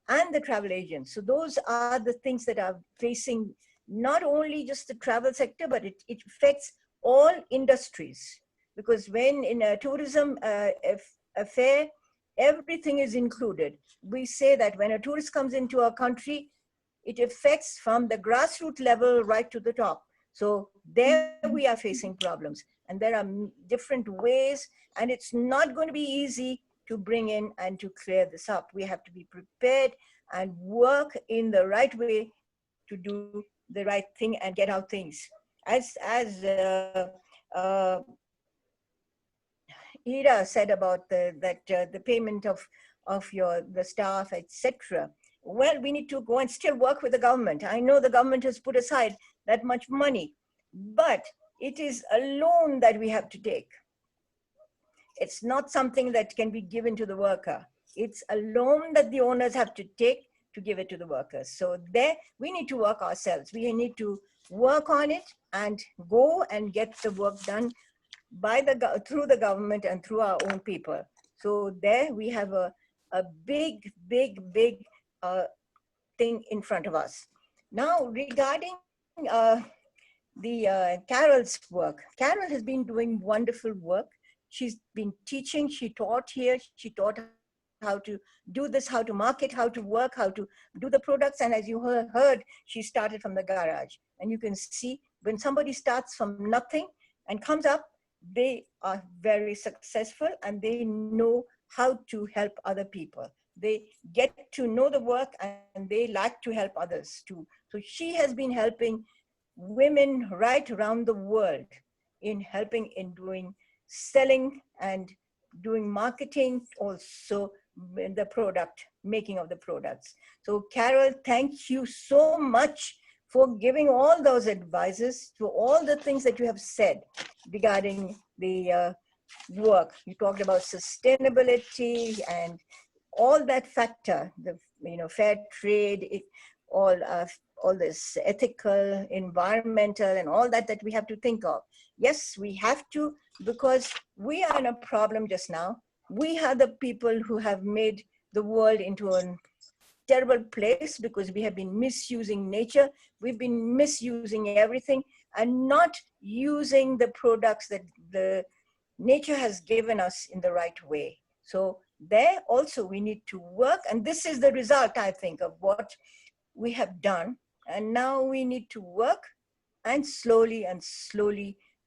and the travel agents. So those are the things that are facing not only just the travel sector, but it affects all industries. Because when in a tourism affair, everything is included. We say that when a tourist comes into our country, it affects from the grassroots level right to the top. So there we are facing problems, and there are different ways, and it's not going to be easy to bring in and to clear this up. We have to be prepared and work in the right way to do the right thing and get out things. As Ira said about the payment of the staff, etc. Well, we need to go and still work with the government. I know the government has put aside that much money, but it is a loan that we have to take. It's not something that can be given to the worker. It's a loan that the owners have to take to give it to the workers. So there, we need to work ourselves. We need to work on it and go and get the work done through the government and through our own people. So there we have a big thing in front of us. Now, regarding Carol's work, Carol has been doing wonderful work. She's been teaching, she taught here, she taught how to do this, how to market, how to work, how to do the products. And as you heard, she started from the garage. And you can see when somebody starts from nothing and comes up, they are very successful and they know how to help other people. They get to know the work and they like to help others too. So she has been helping women right around the world in helping in doing selling and doing marketing, also in the product, making of the products. So Carol, thank you so much for giving all those advices to all the things that you have said regarding the work. You talked about sustainability and all that factor, the fair trade, all this ethical, environmental, and all that we have to think of. Yes, we have to, because we are in a problem just now. We are the people who have made the world into a terrible place because we have been misusing nature. We've been misusing everything and not using the products that the nature has given us in the right way. So there also we need to work, and this is the result, I think, of what we have done. And now we need to work and slowly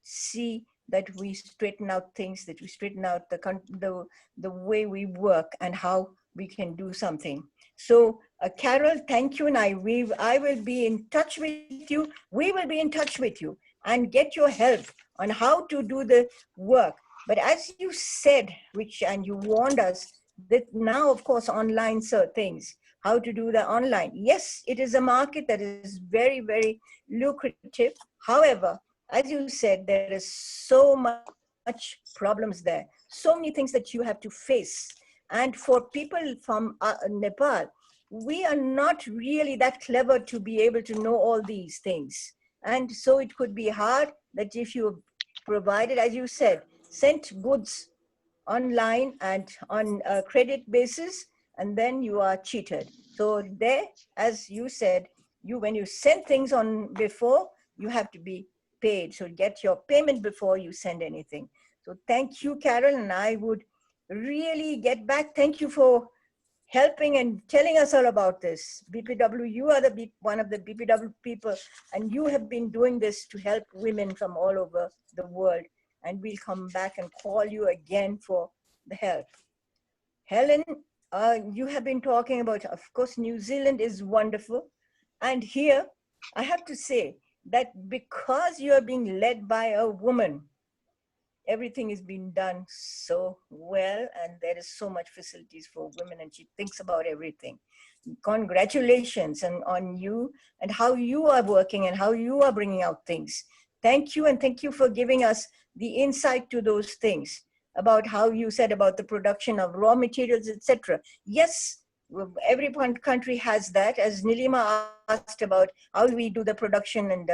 see that we straighten out things, that we straighten out the way we work and how we can do something. So Carol, thank you, and I will be in touch with you. We will be in touch with you and get your help on how to do the work. But as you said, and you warned us, that now, of course, online things, how to do the online. Yes, it is a market that is very, very lucrative. However, as you said, there is so much problems there, so many things that you have to face. And for people from Nepal, we are not really that clever to be able to know all these things. And so it could be hard that if you provided, as you said, sent goods online and on a credit basis, and then you are cheated. So there, as you said, when you send things on before, you have to be paid. So get your payment before you send anything. So thank you, Carol, and I would really get back. Thank you for helping and telling us all about this. BPW, you are one of the BPW people, and you have been doing this to help women from all over the world. And we'll come back and call you again for the help. Helen, you have been talking about, of course, New Zealand is wonderful. And here, I have to say that because you are being led by a woman, everything is being done so well, and there is so much facilities for women, and she thinks about everything. Congratulations on you and how you are working and how you are bringing out things. Thank you, and thank you for giving us the insight to those things about how you said about the production of raw materials, etc. Yes, every country has that. As Nilima asked about how we do the production and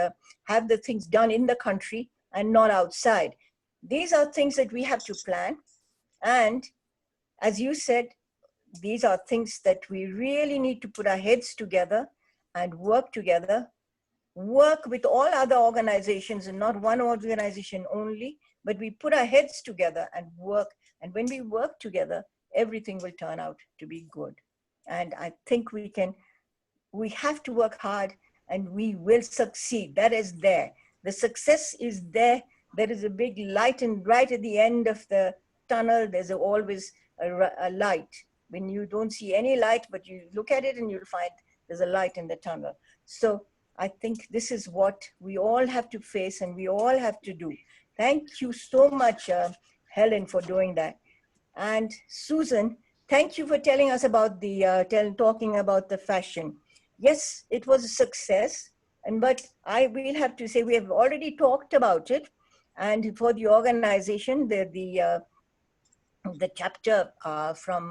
have the things done in the country and not outside. These are things that we have to plan. And as you said, these are things that we really need to put our heads together and work together, work with all other organizations and not one organization only, but we put our heads together and work. And when we work together, everything will turn out to be good. And I think we have to work hard and we will succeed. That is there. The success is there. There is a big light, and right at the end of the tunnel, there's always a light. When you don't see any light, but you look at it and you'll find there's a light in the tunnel. So I think this is what we all have to face and we all have to do. Thank you so much, Helen, for doing that. And Susan, thank you for telling us about talking about the fashion. Yes, it was a success, but I will have to say we have already talked about it. And for the organization, the chapter from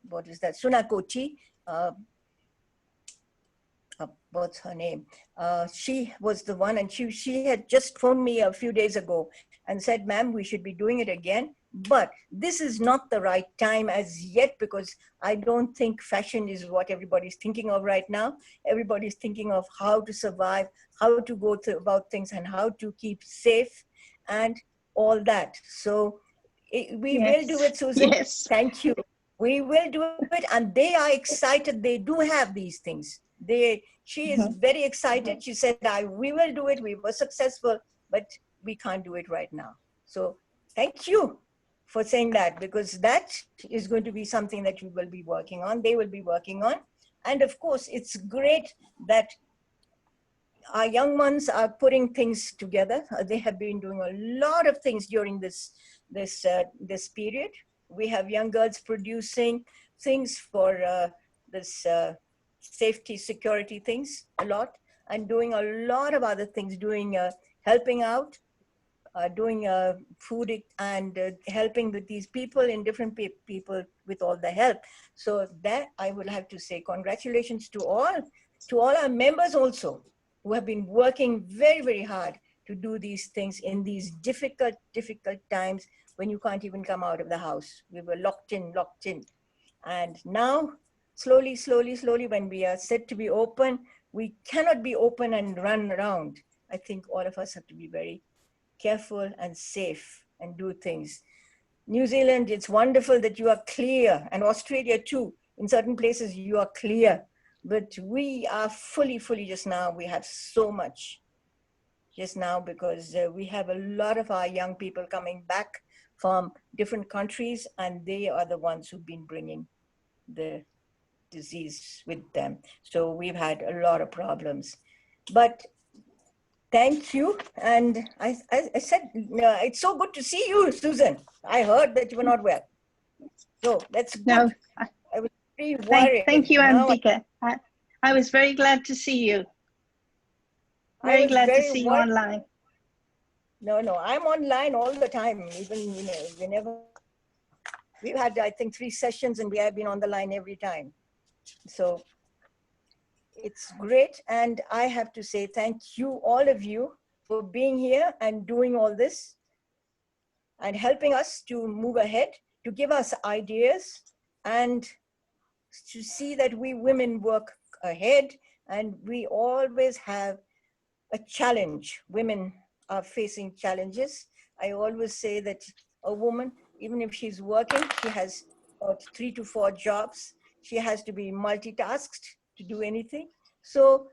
what is that? Sunakoti. What's her name? She was the one, and she had just phoned me a few days ago and said, ma'am, we should be doing it again. But this is not the right time as yet, because I don't think fashion is what everybody's thinking of right now. Everybody's thinking of how to survive, how to go about things, and how to keep safe and all that. So We will do it, Susan. Yes. Thank you. We will do it, and they are excited. They do have these things. She is very excited. She said, we will do it. We were successful, but we can't do it right now. So thank you for saying that, because that is going to be something that we will be working on. They will be working on. And of course, it's great that our young ones are putting things together. They have been doing a lot of things during this period. We have young girls producing things for this safety, security things a lot, and doing a lot of other things, doing helping out, doing food and helping with these people in different people with all the help. So that I would have to say congratulations to all our members also, who have been working very, very hard to do these things in these difficult times when you can't even come out of the house. We were locked in. And now, slowly, when we are set to be open, we cannot be open and run around. I think all of us have to be very careful and safe and do things. New Zealand, it's wonderful that you are clear, and Australia too. In certain places you are clear, but we are fully just now. We have so much just now because we have a lot of our young people coming back from different countries, and they are the ones who've been bringing the disease with them. So we've had a lot of problems, but thank you. And I said, it's so good to see you, Susan. I heard that you were not well. So that's good. No, I was pretty worried. Thank you, Ambika. I was very glad to see you. Very glad to see you online. No, I'm online all the time, even whenever. We've had, I think, 3 sessions, and we have been on the line every time. So it's great. And I have to say thank you, all of you, for being here and doing all this and helping us to move ahead, to give us ideas, and to see that we women work ahead. And we always have a challenge. Women are facing challenges. I always say that a woman, even if she's working, she has about 3 to 4 jobs. She has to be multitasked to do anything. So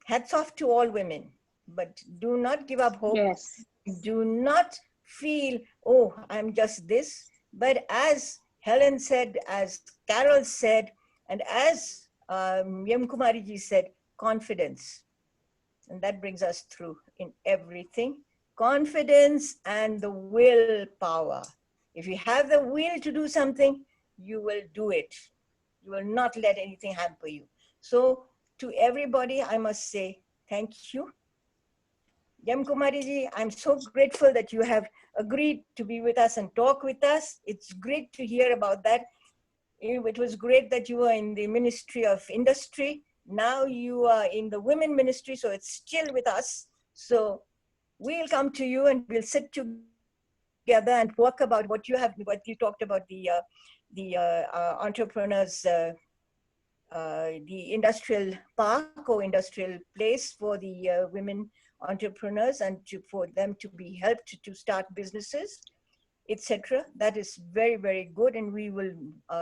hats off to all women, but do not give up hope. Yes. Do not feel, oh, I'm just this. But as Helen said, as Carol said, and as Yam Kumari ji said, confidence. And that brings us through in everything. Confidence and the willpower. If you have the will to do something, you will do it. You will not let anything hamper you. So to everybody, I must say thank you. Yam Kumari ji, I'm so grateful that you have agreed to be with us and talk with us. It's great to hear about that. It was great that you were in the Ministry of Industry. Now you are in the Women Ministry, so it's still with us. So we'll come to you and we'll sit together and talk about what you talked about, the entrepreneurs, the industrial park or industrial place for the women entrepreneurs, and for them to be helped to start businesses, etc. That is very, very good, and we will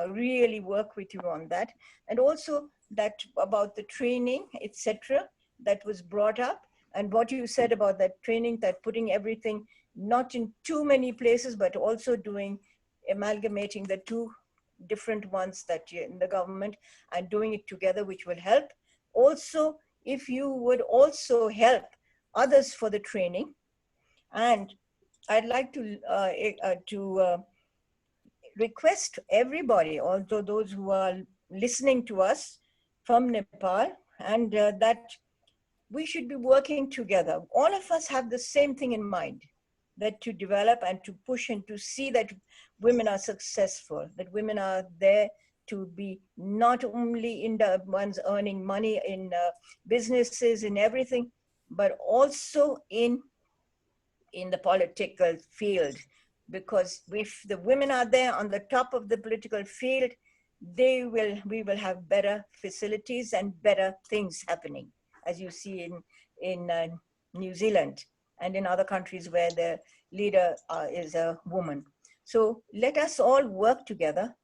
really work with you on that. And also that about the training, etc., that was brought up, and what you said about that training, that putting everything not in too many places, but also amalgamating the 2 different ones that you're in the government and doing it together, which will help. Also, if you would also help others for the training. And I'd like to request everybody, also those who are listening to us from Nepal, and that we should be working together. All of us have the same thing in mind, that to develop and to push and to see that women are successful, that women are there to be not only in the ones earning money in businesses and everything, but also in the political field. Because if the women are there on the top of the political field, we will have better facilities and better things happening, as you see in New Zealand and in other countries where the leader is a woman. So let us all work together.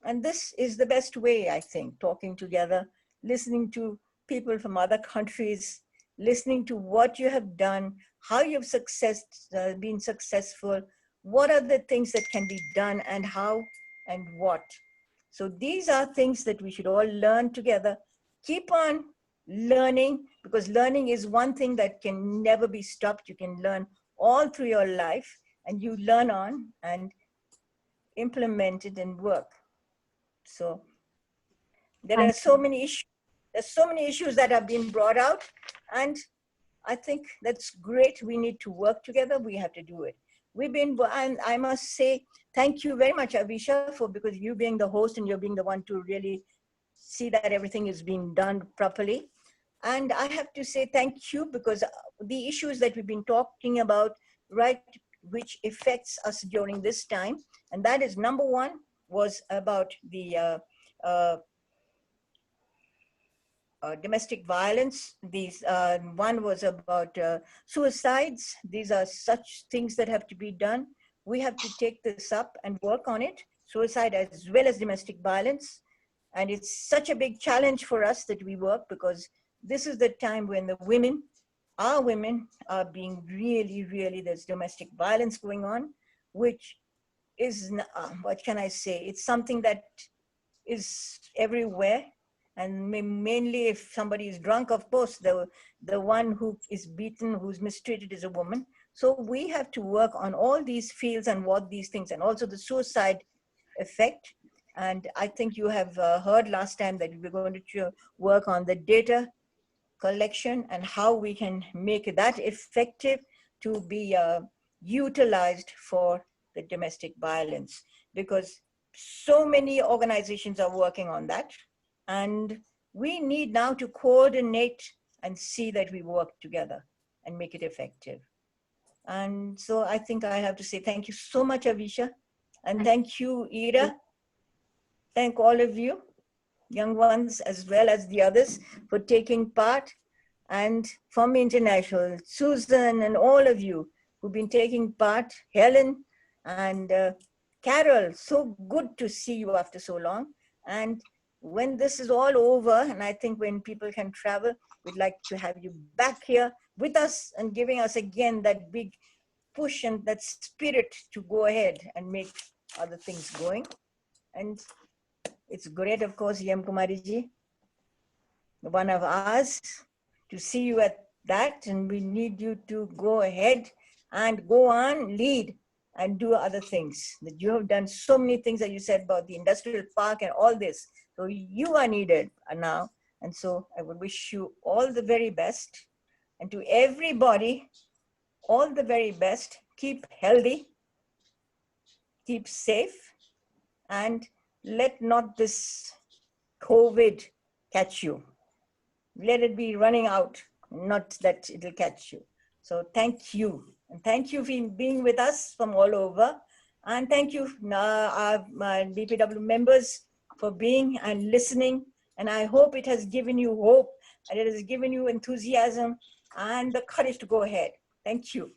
And this is the best way, I think, talking together, listening to people from other countries, listening to what you have done, how you've been successful, what are the things that can be done and how and what. So these are things that we should all learn together. Keep on learning, because learning is one thing that can never be stopped. You can learn all through your life, and you learn on and implement it and work. So there are so many issues. There's so many issues that have been brought out, and I think that's great. We need to work together. We have to do it. And I must say, thank you very much, Avisha, because you being the host and you're being the one to really see that everything is being done properly. And I have to say thank you, because the issues that we've been talking about, right, which affects us during this time, and that is number one was about the domestic violence. These one was about suicides. These are such things that have to be done. We have to take this up and work on it. Suicide as well as domestic violence. And it's such a big challenge for us that we work, because this is the time when the women, our women, are being really, there's domestic violence going on, which is, what can I say? It's something that is everywhere. And mainly if somebody is drunk, of course, the one who is beaten, who's mistreated is a woman. So we have to work on all these fields and what these things, and also the suicide effect. And I think you have heard last time that we're going to work on the data collection and how we can make that effective to be utilized for the domestic violence, because so many organizations are working on that. And we need now to coordinate and see that we work together and make it effective. And so I think I have to say thank you so much, Avisha. And thank you, Ira. Thank all of you, young ones, as well as the others, for taking part. And from International, Susan and all of you who've been taking part, Helen and Carol, so good to see you after so long. And when this is all over, and I think when people can travel, we'd like to have you back here with us and giving us again that big push and that spirit to go ahead and make other things going. And it's great, of course, Yam Kumari ji, one of us, to see you at that. And we need you to go ahead and go on, lead and do other things. That you have done so many things that you said about the industrial park and all this. So you are needed now. And so I would wish you all the very best. And to everybody, all the very best. Keep healthy, keep safe, and let not this COVID catch you. Let it be running out, not that it'll catch you. So thank you. And thank you for being with us from all over. And thank you, our BPW members, for being and listening. And I hope it has given you hope, and it has given you enthusiasm and the courage to go ahead. Thank you.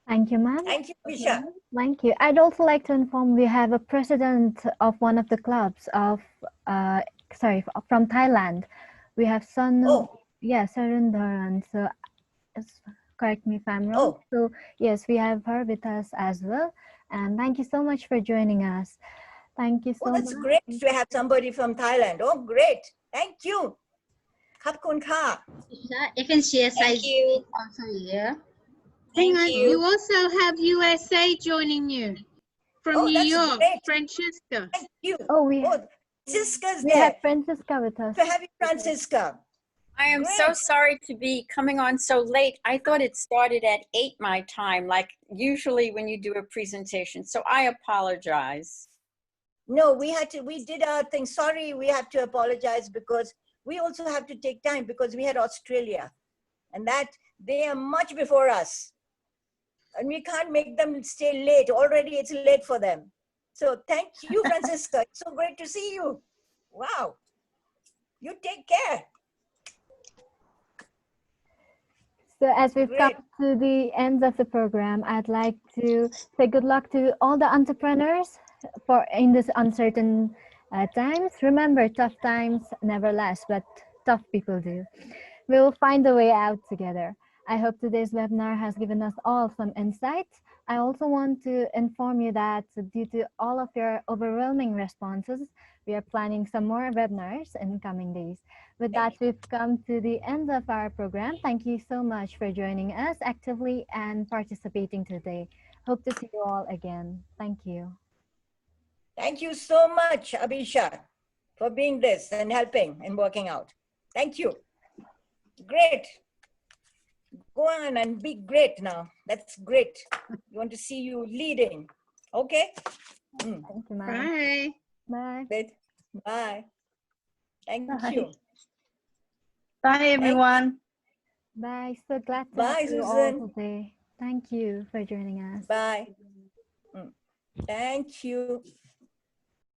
Thank you, ma'am. Thank you, Bisha. Thank you. I'd also like to inform we have a president of one of the clubs of, from Thailand. We have Sarundaran. So correct me if I'm wrong. So yes, we have her with us as well. And thank you so much for joining us. Thank you so much. That's great to have somebody from Thailand. Oh, great. Thank you. Khap kun kha. Thank you. Also here. Hang on, you also have USA joining you from New York, great. Francesca. Thank you. Oh, Francisca's we there. have Francisca with us. To have you, Francisca. I am so sorry to be coming on so late. I thought it started at 8 my time, like usually when you do a presentation. So I apologize. No, we did our thing. Sorry, we have to apologize because we also have to take time because we had Australia, and that they are much before us. And we can't make them stay late. Already it's late for them. So thank you, Francisca. It's so great to see you. Wow. You take care. So as we've come Great. to the end of the program, I'd like to say good luck to all the entrepreneurs for in this uncertain times. Remember, tough times never last, but tough people do. We'll find a way out together. I hope today's webinar has given us all some insights. I also want to inform you that due to all of your overwhelming responses, we are planning some more webinars in coming days. With that, we've come to the end of our program. Thank you so much for joining us actively and participating today. Hope to see you all again. Thank you. Thank you so much, Abhisha, for being this and helping and working out. Thank you. Great. Go on and be great now. That's great. We want to see you leading. Okay? Thank you, ma'am. Bye. Bye. Great. Bye. Thank Bye. you. Bye, everyone. Bye. So glad to Bye, have you all Susan. today. Thank you for joining us. Bye. Thank you.